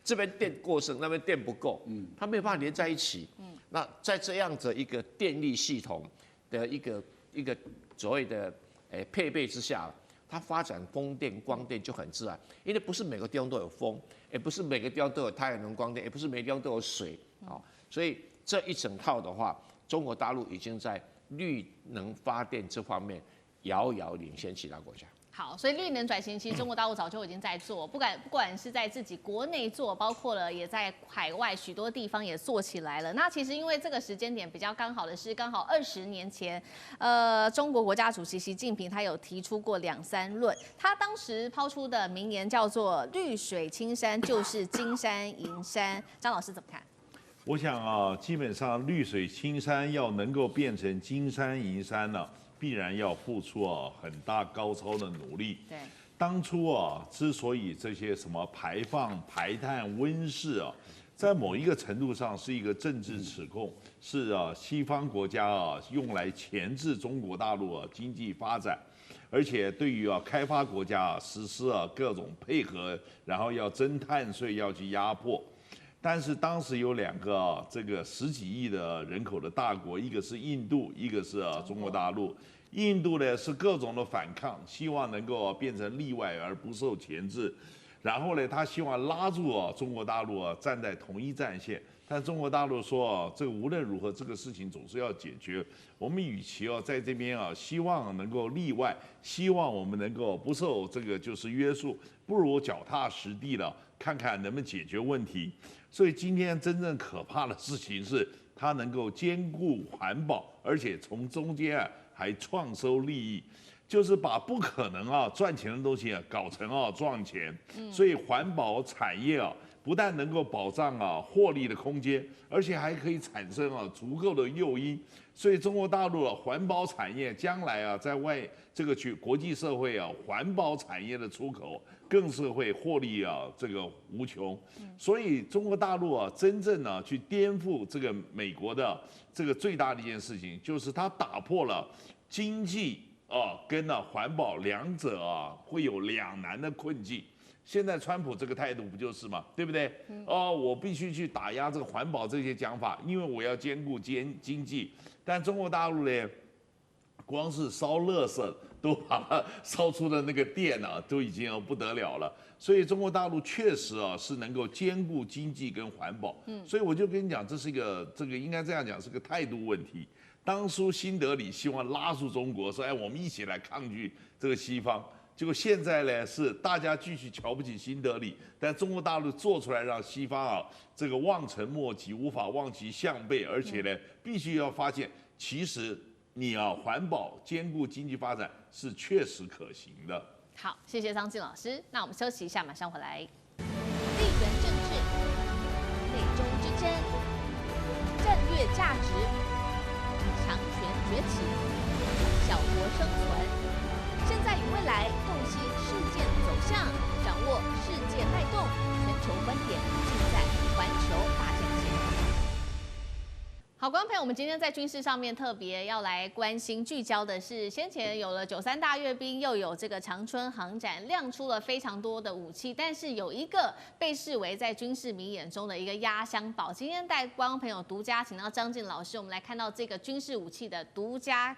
这边电过剩，那边电不够，它没有办法连在一起。那在这样的一个电力系统的一个所谓的配备之下，它发展风电、光电就很自然，因为不是每个地方都有风，也不是每个地方都有太阳能光电，也不是每个地方都有水啊，所以这一整套的话，中国大陆已经在绿能发电这方面遥遥领先其他国家。好，所以绿能转型其实中国大陆早就已经在做，不管是在自己国内做，包括了也在海外许多地方也做起来了。那其实因为这个时间点比较刚好的是，刚好20年前，中国国家主席习近平他有提出过2、3论，他当时抛出的名言叫做“绿水青山就是金山银山”。张老师怎么看？我想啊，基本上绿水青山要能够变成金山银山呢，必然要付出很大高超的努力。对，当初之所以这些什么排放、排碳、温室在某一个程度上是一个政治指控，是西方国家用来钳制中国大陆经济发展，而且对于开发国家实施各种配合，然后要征碳税，要去压迫。但是当时有2个这个10几亿的人口的大国，一个是印度，一个是中国大陆。印度呢是各种的反抗，希望能够变成例外而不受钳制。然后呢，他希望拉住中国大陆站在同一战线。但中国大陆说这个无论如何，这个事情总是要解决。我们与其在这边希望能够例外，希望我们能够不受这个就是约束，不如脚踏实地的看看能不能解决问题。所以今天真正可怕的事情是，它能够兼顾环保，而且从中间还创收利益，就是把不可能赚钱的东西搞成赚钱。所以环保产业不但能够保障获利的空间，而且还可以产生足够的诱因。所以中国大陆环保产业将来在这个国际社会环保产业的出口更是会获利这个无穷。所以中国大陆真正去颠覆这个美国的这个最大的一件事情，就是它打破了经济跟环保两者会有两难的困境。现在川普这个态度不就是吗？对不对？我必须去打压这个环保这些讲法，因为我要兼顾经济。但中国大陆呢，光是烧垃圾都把它烧出的那个电都已经不得了了。所以中国大陆确实是能够兼顾经济跟环保。所以我就跟你讲，这是一个应该这样讲，是个态度问题。当初新德里希望拉住中国，说我们一起来抗拒这个西方。结果现在呢是大家继续瞧不起新德里，但中国大陆做出来让西方啊这个望尘莫及，无法望其项背，而且呢必须要发现，其实你啊环保兼顾经济发展是确实可行的。好，谢谢张晋老师。那我们休息一下，马上回来。地缘政治、美中之争、战略价值、强权崛起、小国生存。现在与未来洞悉事件走向，掌握世界脉动，全球观点尽在环球大战线。好，观众朋友，我们今天在军事上面特别要来关心聚焦的是，先前有了93大阅兵，又有这个长春航展，亮出了非常多的武器，但是有一个被视为在军事迷眼中的一个压箱宝。今天带观众朋友独家请到张晋老师，我们来看到这个军事武器的独家。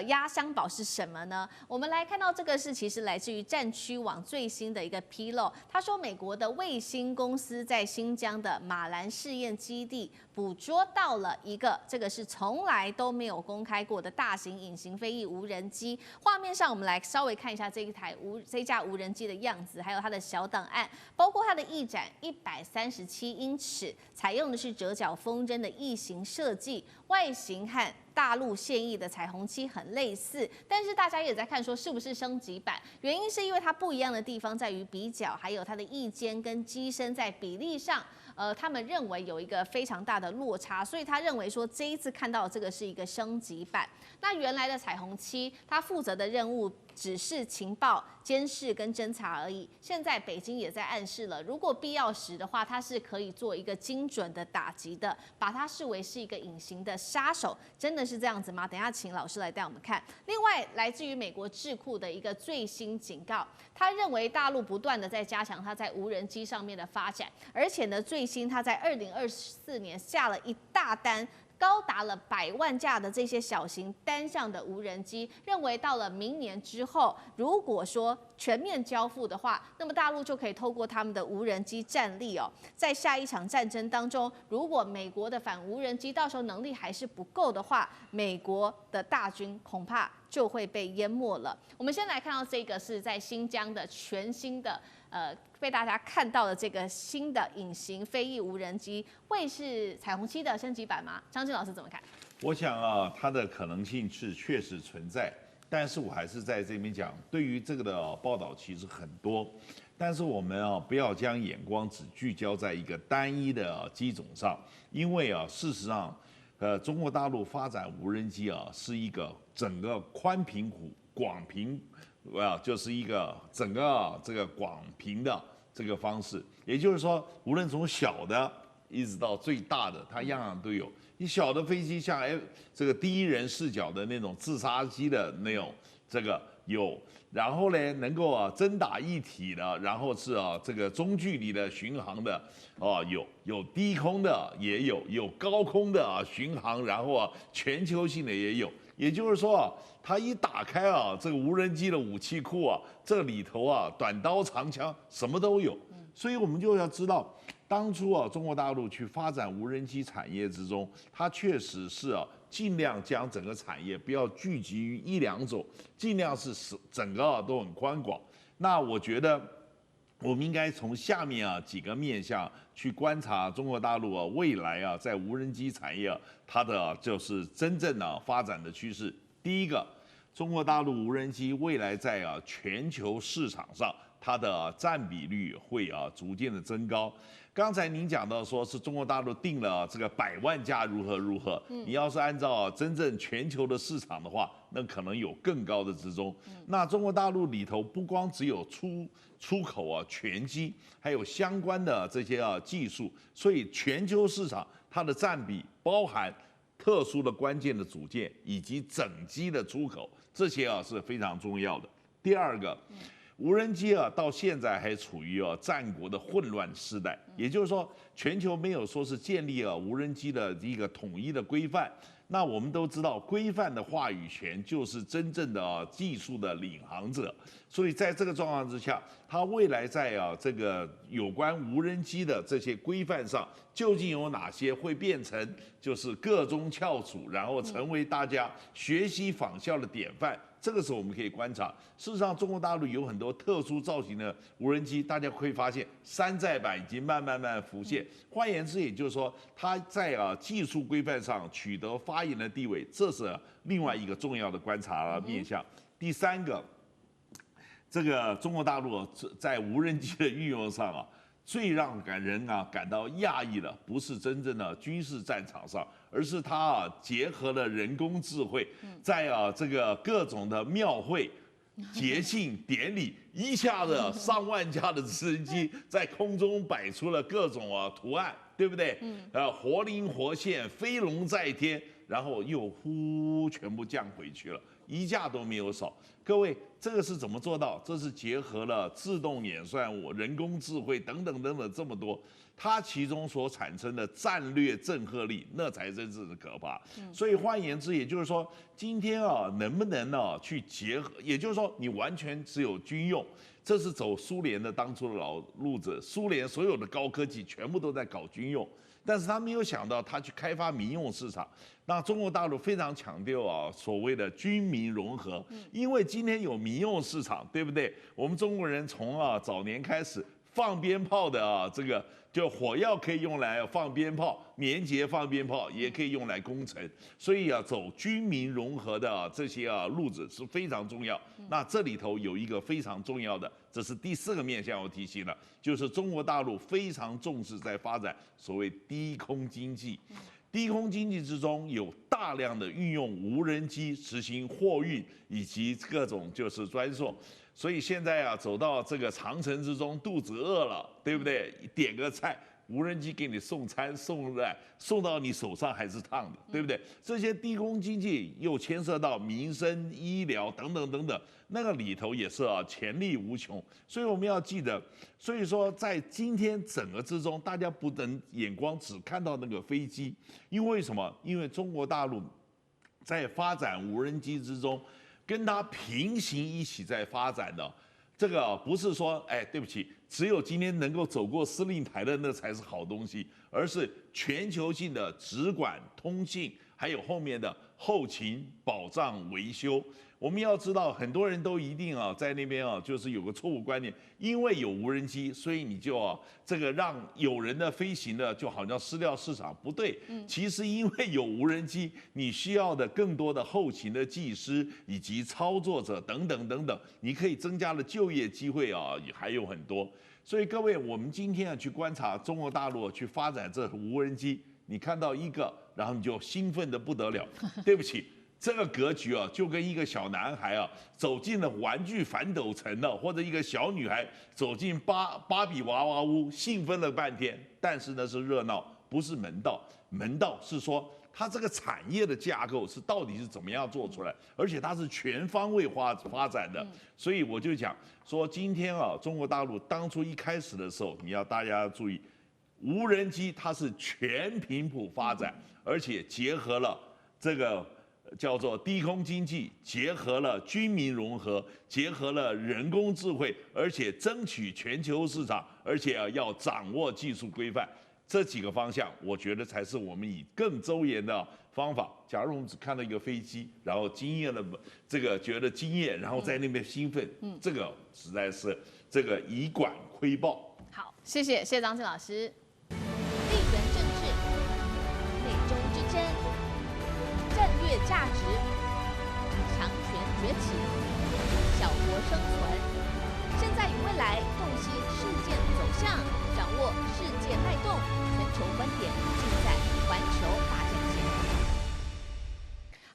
压箱宝是什么呢？我们来看到这个是其实来自于战区网最新的一个披露。他说，美国的卫星公司在新疆的马兰试验基地捕捉到了一个，这个是从来都没有公开过的大型隐形飞翼无人机。画面上我们来稍微看一下这架无人机的样子，还有它的小档案，包括它的翼展137英尺，采用的是折角风筝的翼型设计，外形和大陆现役的彩虹七很类似，但是大家也在看说是不是升级版？原因是因为它不一样的地方在于比角，还有它的翼尖跟机身在比例上，他们认为有一个非常大的落差，所以他认为说这一次看到的这个是一个升级版。那原来的彩虹七，它负责的任务只是情报、监视跟侦查而已。现在北京也在暗示了，如果必要时的话，它是可以做一个精准的打击的，把它视为是一个隐形的杀手。真的是这样子吗？等一下请老师来带我们看。另外，来自于美国智库的一个最新警告，他认为大陆不断的在加强它在无人机上面的发展，而且呢，最新他在2024年下了一大单。高达了100万架的这些小型单向的无人机，认为到了明年之后，如果说全面交付的话，那么大陆就可以透过他们的无人机战力在下一场战争当中，如果美国的反无人机到时候能力还是不够的话，美国的大军恐怕就会被淹没了。我们先来看到这个是在新疆的全新的被大家看到的这个新的隐形飞翼无人机，会是彩虹七的升级版吗？张晋老师怎么看？我想啊，它的可能性是确实存在，但是我还是在这边讲，对于这个的报道其实很多，但是我们不要将眼光只聚焦在一个单一的机种上，因为事实上，中国大陆发展无人机是一个整个宽频谱、广频。就是一个整个这个广频的这个方式，也就是说，无论从小的一直到最大的，它样样都有。你小的飞机像这个第一人视角的那种自杀机的那种，这个有，然后呢能够真打一体的，然后是这个中距离的巡航的有低空的也有高空的巡航，然后全球性的也有。也就是说它一打开这个无人机的武器库这里头短刀长枪什么都有。所以我们就要知道，当初中国大陆去发展无人机产业之中，它确实是尽量将整个产业不要聚集于1、2种，尽量是整个都很宽广。那我觉得我们应该从下面几个面向去观察中国大陆未来在无人机产业它的就是真正发展的趋势。第一个，中国大陆无人机未来在全球市场上它的占比率会逐渐的增高。刚才您讲到说是中国大陆定了这个100万架如何，你要是按照真正全球的市场的话，那可能有更高的之中。那中国大陆里头不光只有出口全机，还有相关的这些技术，所以全球市场它的占比包含特殊的关键的组件以及整机的出口，这些是非常重要的。第二个。无人机到现在还处于战国的混乱时代，也就是说，全球没有说是建立无人机的一个统一的规范。那我们都知道，规范的话语权就是真正的技术的领航者。所以在这个状况之下，它未来在这个有关无人机的这些规范上，究竟有哪些会变成就是各中翘楚，然后成为大家学习仿效的典范？这个时候我们可以观察，事实上中国大陆有很多特殊造型的无人机，大家会发现山寨版已经慢慢浮现。换言之，也就是说，它在技术规范上取得发言的地位，这是另外一个重要的观察面向。第三个，这个中国大陆在无人机的运用上最让人感到讶异的，不是真正的军事战场上，而是它结合了人工智慧，在这个各种的庙会、节庆典礼，一下子上万架的直升机在空中摆出了各种图案，对不对？活灵活现，飞龙在天，然后又全部降回去了。一架都没有少。各位，这个是怎么做到？这是结合了自动演算物、人工智慧等等这么多，它其中所产生的战略震慑力，那才真是可怕。所以换言之，也就是说，今天能不能去结合？也就是说，你完全只有军用，这是走苏联的当初的老路子。苏联所有的高科技全部都在搞军用。但是他没有想到，他去开发民用市场。那中国大陆非常强调所谓的军民融合，因为今天有民用市场，对不对？我们中国人从早年开始放鞭炮的这个就火药可以用来放鞭炮，年节放鞭炮也可以用来攻城，所以走军民融合的这些路子是非常重要。那这里头有一个非常重要的，这是第4个面向我提醒了，就是中国大陆非常重视在发展所谓低空经济。低空经济之中有大量的运用无人机执行货运以及各种就是专送，所以现在走到这个长城之中，肚子饿了，对不对？点个菜，无人机给你送餐送到你手上还是烫的，对不对？这些低空经济又牵涉到民生、医疗等等，那个里头也是潜力无穷。所以我们要记得，所以说在今天整个之中，大家不能眼光只看到那个飞机，因为什么？因为中国大陆在发展无人机之中，跟它平行一起在发展的。这个不是说，对不起，只有今天能够走过司令台的那才是好东西，而是全球性的直管、通信，还有后面的后勤、保障、维修。我们要知道，很多人都一定在那边就是有个错误观念，因为有无人机，所以你就这个让有人的飞行的就好像失掉市场，不对。其实因为有无人机，你需要的更多的后勤的技师以及操作者等等，你可以增加的就业机会也还有很多。所以各位，我们今天去观察中国大陆去发展这无人机，你看到一个，然后你就兴奋得不得了。对不起。这个格局就跟一个小男孩走进了玩具反斗城了，或者一个小女孩走进芭比娃娃屋，兴奋了半天。但是呢是热闹，不是门道。门道是说它这个产业的架构是到底是怎么样做出来，而且它是全方位发展的。所以我就讲说，今天中国大陆当初一开始的时候，大家要注意，无人机它是全频谱发展，而且结合了这个。叫做低空经济，结合了军民融合，结合了人工智慧，而且争取全球市场，而且要掌握技术规范，这几个方向，我觉得才是我们以更周延的方法。假如我们只看到一个飞机，然后惊艳了这个觉得惊艳，然后在那边兴奋，这个实在是这个以管窥豹。好，谢谢张庆老师。地缘政治、美中之争。战略价值，强权崛起，小国生存，现在与未来洞悉事件走向，掌握世界脉动，全球观点尽在环球大战线。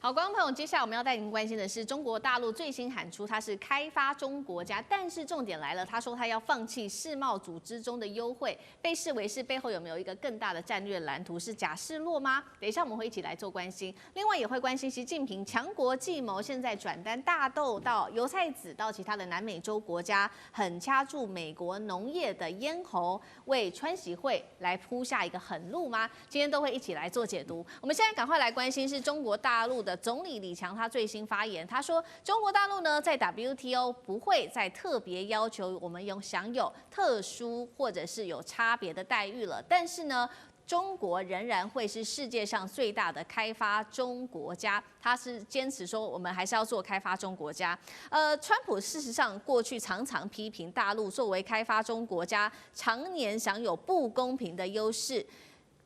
好，观众朋友，接下来我们要带您关心的是中国大陆最新喊出它是开发中国家，但是重点来了，他说他要放弃世贸组织中的优惠，被视为是背后有没有一个更大的战略蓝图，是假示弱吗？等一下我们会一起来做关心，另外也会关心习近平强国计谋现在转单大豆到油菜籽到其他的南美洲国家，很掐住美国农业的咽喉，为川习会来铺下一个狠路吗？今天都会一起来做解读。我们现在赶快来关心是中国大陆的总理李强他最新发言，他说中国大陆呢在 WTO 不会再特别要求我们享有特殊或者是有差别的待遇了，但是呢中国仍然会是世界上最大的开发中国家。他是坚持说，我们还是要做开发中国家。川普事实上过去常常批评大陆作为开发中国家，常年享有不公平的优势。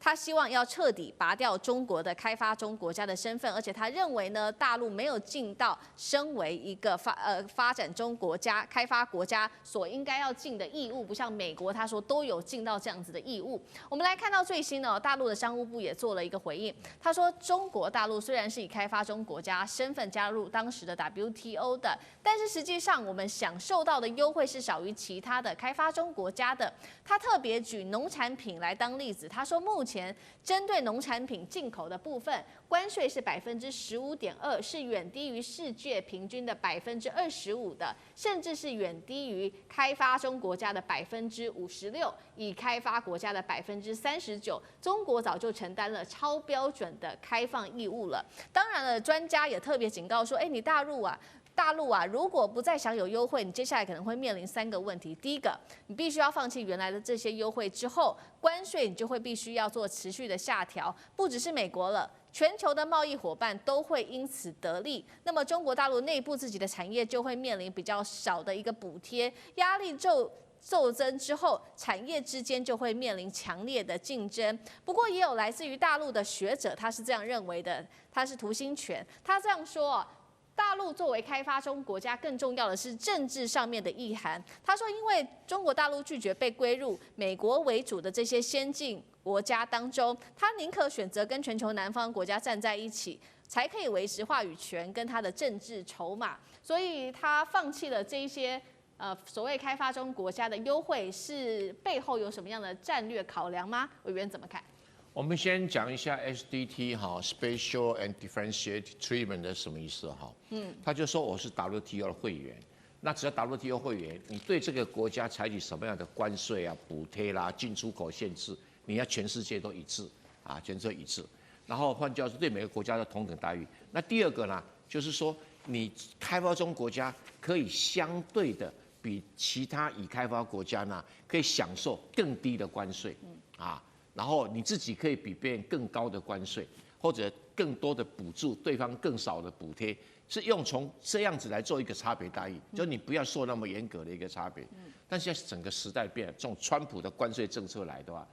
他希望要彻底拔掉中国的开发中国家的身份，而且他认为呢，大陆没有尽到身为一个发展中国家、开发国家所应该要尽的义务，不像美国，他说都有尽到这样子的义务。我们来看到最新呢，大陆的商务部也做了一个回应，他说中国大陆虽然是以开发中国家身份加入当时的 WTO 的，但是实际上我们享受到的优惠是少于其他的开发中国家的。他特别举农产品来当例子，他说目前针对农产品进口的部分，关税是15.2%，是远低于世界平均的25%的，甚至是远低于开发中国家的56%，以开发国家的39%。中国早就承担了超标准的开放义务了。当然了，专家也特别警告说，你大陆啊，如果不再享有优惠，你接下来可能会面临3个问题。第一个，你必须要放弃原来的这些优惠之后，关税你就会必须要做持续的下调，不只是美国了。全球的贸易伙伴都会因此得利，那么中国大陆内部自己的产业就会面临比较少的一个补贴，压力骤增之后，产业之间就会面临强烈的竞争。不过，也有来自于大陆的学者，他是这样认为的，他是涂新权，他这样说。大陆作为开发中国家，更重要的是政治上面的意涵。他说，因为中国大陆拒绝被归入美国为主的这些先进国家当中，他宁可选择跟全球南方国家站在一起，才可以维持话语权跟他的政治筹码。所以他放弃了这一些所谓开发中国家的优惠，是背后有什么样的战略考量吗？委员怎么看？我们先讲一下 SDT 哈 ，Special and Differentiated Treatment 的什么意思哈？他就说我是 WTO 的会员，那只要 WTO 会员，你对这个国家采取什么样的关税啊、补贴啦、进出口限制，你要全世界都一致啊，全世界一致。然后换句话说，对每个国家的同等待遇。那第二个呢，就是说你开发中国家可以相对的比其他已开发国家呢，可以享受更低的关税啊。然后你自己可以比别人更高的关税，或者更多的补助，对方更少的补贴，是用从这样子来做一个差别待遇，就你不要受那么严格的一个差别。但现在整个时代变了，这种川普的关税政策来的话，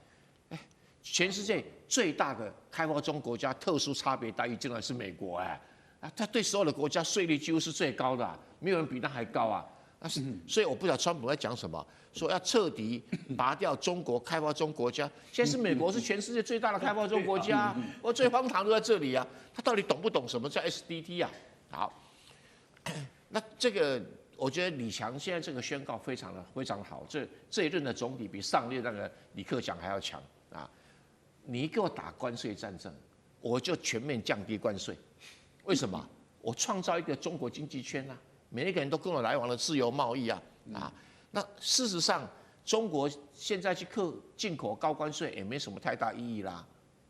全世界最大的开发中国家特殊差别待遇竟然是美国他对所有的国家税率几乎是最高的没有人比他还高啊。所以我不知道川普在讲什么，说要彻底拔掉中国开发中国家。现在是美国是全世界最大的开发中国家，我最荒唐都在这里啊！他到底懂不懂什么叫 SDT 啊？好，那这个我觉得李强现在这个宣告非常好，这一任的总理比上任那个李克强还要强啊！你给我打关税战争，我就全面降低关税。为什么？我创造一个中国经济圈啊！每一个人都跟我来往的自由贸易那事实上，中国现在去进口高关税也没什么太大意义啦。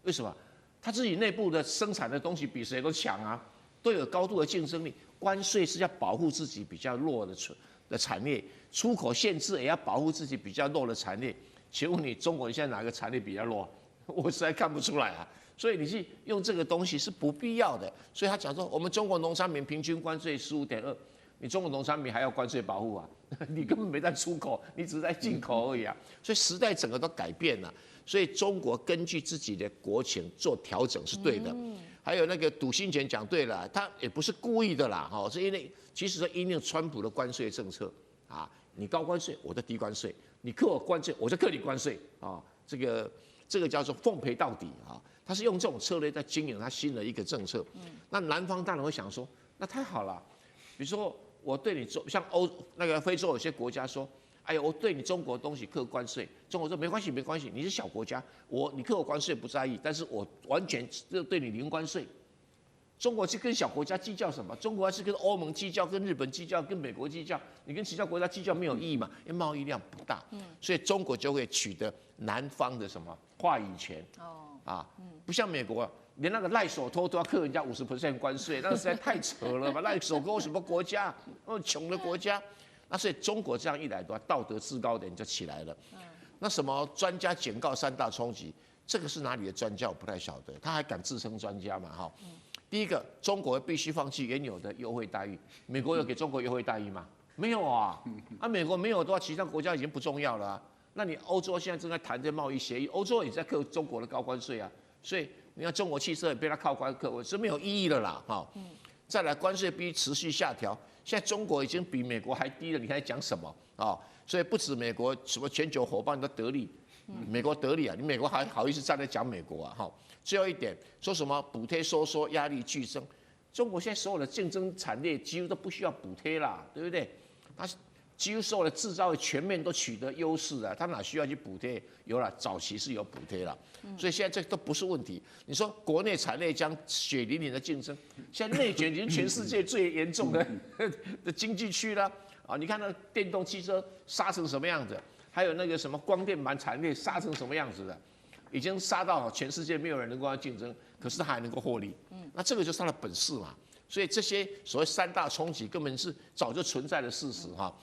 为什么？他自己内部的生产的东西比谁都强啊，都有高度的竞争力。关税是要保护自己比较弱的产业，出口限制也要保护自己比较弱的产业。请问你，中国现在哪个产业比较弱？我实在看不出来啊。所以你去用这个东西是不必要的。所以他讲说，我们中国农产品平均关税15.2%。你中国农产品还要关税保护啊？你根本没在出口，你只是在进口而已啊！所以时代整个都改变了，所以中国根据自己的国情做调整是对的。还有那个杜新权讲对了，他也不是故意的啦，是因为其实是因应川普的关税政策啊，你高关税我就低关税，你克我关税我就克你关税啊，这个叫做奉陪到底啊，他是用这种策略在经营他新的一个政策。那南方当然会想说，那太好了，比如说。我对你像非洲有些国家说，哎呀，我对你中国东西课关税，中国说没关系，你是小国家，你课我关税不在意，但是我完全对你零关税。中国去跟小国家计较什么？中国还是跟欧盟计较、跟日本计较、跟美国计较，你跟其他国家计较没有意义嘛？因为贸易量不大，所以中国就会取得南方的什么话语权不像美国。连那个赖手托都要课人家50% 关税，那实在太扯了吧？赖手托什么国家？穷的国家。那所以中国这样一来的话，道德制高点就起来了。那什么专家警告3大冲击，这个是哪里的专家我不太晓得，他还敢自称专家嘛哈？第一个，中国必须放弃原有的优惠待遇。美国有给中国优惠待遇吗？没有啊。美国没有的话，其他国家已经不重要了啊。那你欧洲现在正在谈这贸易协议，欧洲也在扣中国的高关税啊。所以你看中国汽车也被他靠关课，是没有意义了啦。哈。再来，关税必须持续下调。现在中国已经比美国还低了，你还讲什么啊？所以不止美国，什么全球伙伴都得利。美国得利啊，你美国还好意思站在讲美国啊？哈，最后一点说什么补贴收缩，压力剧增。中国现在所有的竞争产业几乎都不需要补贴啦，对不对？它几乎所有的制造业全面都取得优势啊，它哪需要去补贴？有了，早期是有补贴了，所以现在这都不是问题。你说国内产业将血淋淋的竞争，现在内卷已经全世界最严重的经济区了啊！你看那电动汽车杀成什么样子？还有那个什么光电板产业杀成什么样子的，已经杀到全世界没有人能够跟它竞争，可是它还能够获利。那这个就是它的本事嘛。所以这些所谓3大冲击根本是早就存在的事实哈，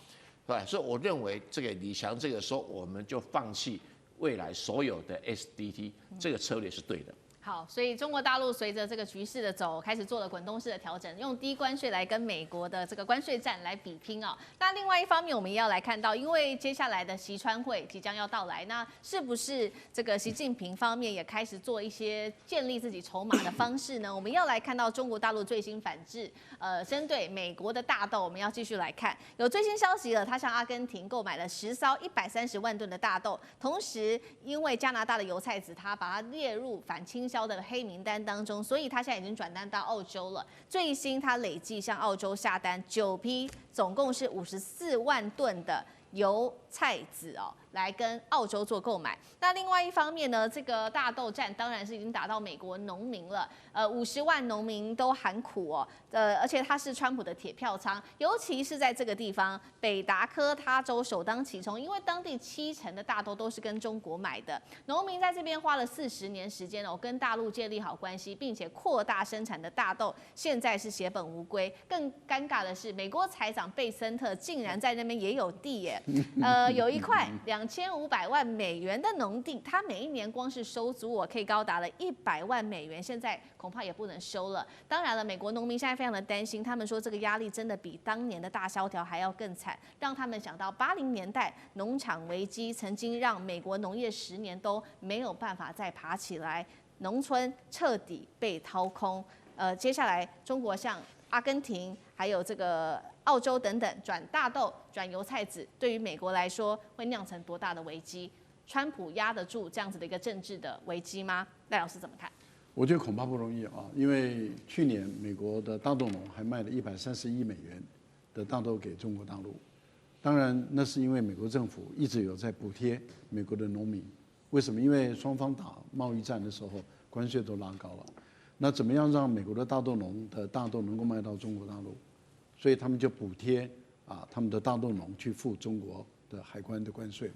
对。所以我认为这个李强这个说我们就放弃未来所有的 SDT 这个策略是对的。好，所以中国大陆随着这个局势的走，开始做了滚动式的调整，用低关税来跟美国的这个关税战来比拼哦。那另外一方面，我们也要来看到，因为接下来的习川会即将要到来，那是不是这个习近平方面也开始做一些建立自己筹码的方式呢？我们要来看到中国大陆最新反制，针对美国的大豆，我们要继续来看。有最新消息了，他向阿根廷购买了10艘130万吨的大豆，同时因为加拿大的油菜籽，他把它列入反倾销的黑名单当中，所以他现在已经转单到澳洲了。最新他累计向澳洲下单9批，总共是54万吨的油菜籽哦，来跟澳洲做购买。那另外一方面呢，这个大豆战当然是已经打到美国农民了，50万农民都喊苦哦，而且它是川普的铁票仓，尤其是在这个地方北达科他州首当其冲，因为当地70%的大豆都是跟中国买的，农民在这边花了40年时间哦，跟大陆建立好关系，并且扩大生产的大豆，现在是血本无归。更尴尬的是，美国财长贝森特竟然在那边也有地耶，有一块2500万美元的农地，他每一年光是收租可以高达了100万美元，现在恐怕也不能收了。当然了，美国农民现在非常的担心，他们说这个压力真的比当年的大萧条还要更惨，让他们想到80年代农场危机曾经让美国农业10年都没有办法再爬起来，农村彻底被掏空。接下来中国向阿根廷还有这个澳洲等等转大豆、转油菜籽，对于美国来说会酿成多大的危机？川普压得住这样子的一个政治的危机吗？赖老师怎么看？我觉得恐怕不容易啊，因为去年美国的大豆农还卖了130亿美元的大豆给中国大陆，当然那是因为美国政府一直有在补贴美国的农民。为什么？因为双方打贸易战的时候，关税都拉高了。那怎么样让美国的大豆农的大豆能够卖到中国大陆？所以他们就补贴他们的大豆农去付中国的海关的关税，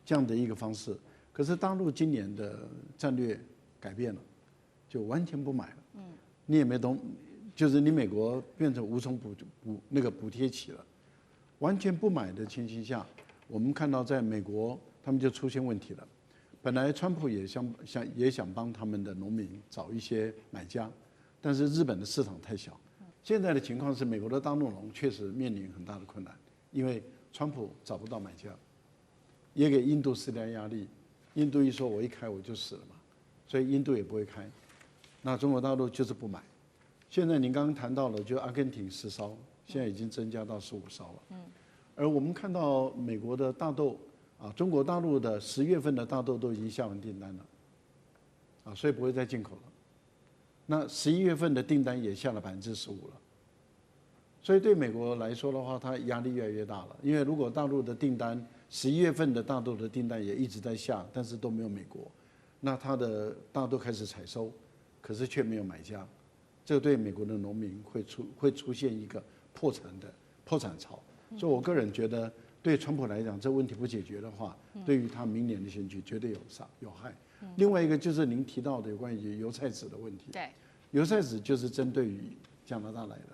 这样的一个方式。可是大陆今年的战略改变了，就完全不买了。你也没懂，就是你美国变成无从补贴起了，完全不买的情形下，我们看到在美国他们就出现问题了。本来川普也想帮他们的农民找一些买家，但是日本的市场太小。现在的情况是，美国的大豆农确实面临很大的困难，因为川普找不到买家，也给印度施加压力。印度一说我一开我就死了嘛，所以印度也不会开。那中国大陆就是不买。现在您刚刚谈到了，就阿根廷10艘，现在已经增加到15艘了。而我们看到美国的大豆中国大陆的10月份的大豆都已经下完订单了，所以不会再进口了。那11月份的订单也下了15%了，所以对美国来说的话，它压力越来越大了。因为如果大陆的订单11月份的大豆的订单也一直在下，但是都没有美国，那它的大豆开始采收，可是却没有买家，这个对美国的农民会出现一个破产潮。所以我个人觉得，对川普来讲，这问题不解决的话，对于他明年的选举绝对有害。另外一个就是您提到的有关于油菜籽的问题。对，油菜籽就是针对于加拿大来的。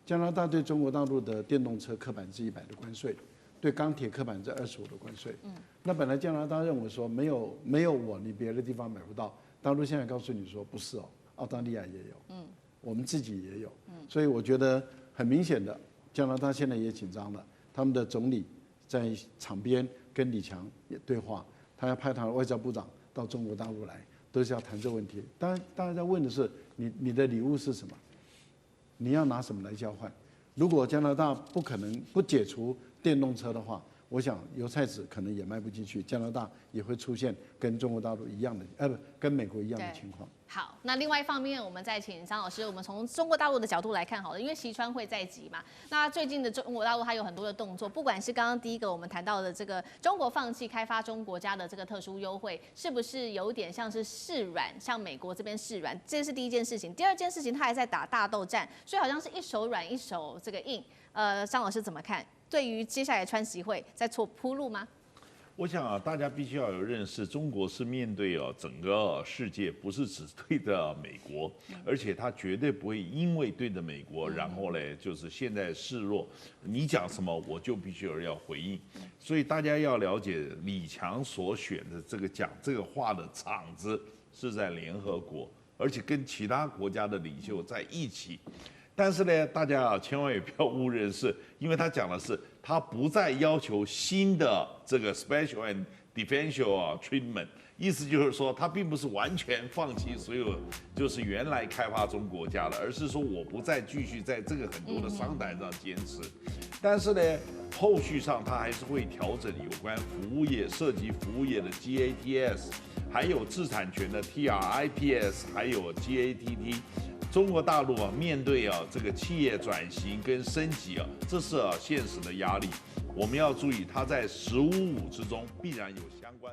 加拿大对中国大陆的电动车课100%的关税，对钢铁课25%的关税。那本来加拿大认为说没有我，你别的地方买不到。大陆现在告诉你说不是哦，澳大利亚也有，我们自己也有。所以我觉得很明显的，加拿大现在也紧张了。他们的总理在场边跟李强也对话，他要派他的外交部长到中国大陆来，都是要谈这个问题。当然，大家在问的是你的礼物是什么？你要拿什么来交换？如果加拿大不可能不解除电动车的话，我想油菜籽可能也卖不进去，加拿大也会出现跟中国大陆一样的，跟美国一样的情况。好，那另外一方面，我们再请张老师，我们从中国大陆的角度来看好了，因为习川会在即嘛，那最近的中国大陆它有很多的动作，不管是刚刚第一个我们谈到的这个中国放弃开发中国家的这个特殊优惠，是不是有点像是示软，向美国这边示软？这是第一件事情。第二件事情，他还在打大斗战，所以好像是一手软一手这个硬。张老师怎么看？对于接下来川习会在做铺路吗？我想啊，大家必须要有认识，中国是面对整个世界，不是只对着美国，而且他绝对不会因为对着美国，然后呢，就是现在示弱，你讲什么我就必须要回应。所以大家要了解，李强所选的这个讲这个话的场子是在联合国，而且跟其他国家的领袖在一起。但是呢，大家千万也不要误认识，因为他讲的是他不再要求新的这个 special and differential treatment， 意思就是说他并不是完全放弃所有就是原来开发中国家的，而是说我不再继续在这个很多的商谈上坚持。但是呢，后续上他还是会调整有关服务业涉及服务业的 GATS， 还有知识产权的 TRIPS， 还有 GATT。中国大陆面对这个企业转型跟升级这是现实的压力，我们要注意，它在15.5之中必然有相关。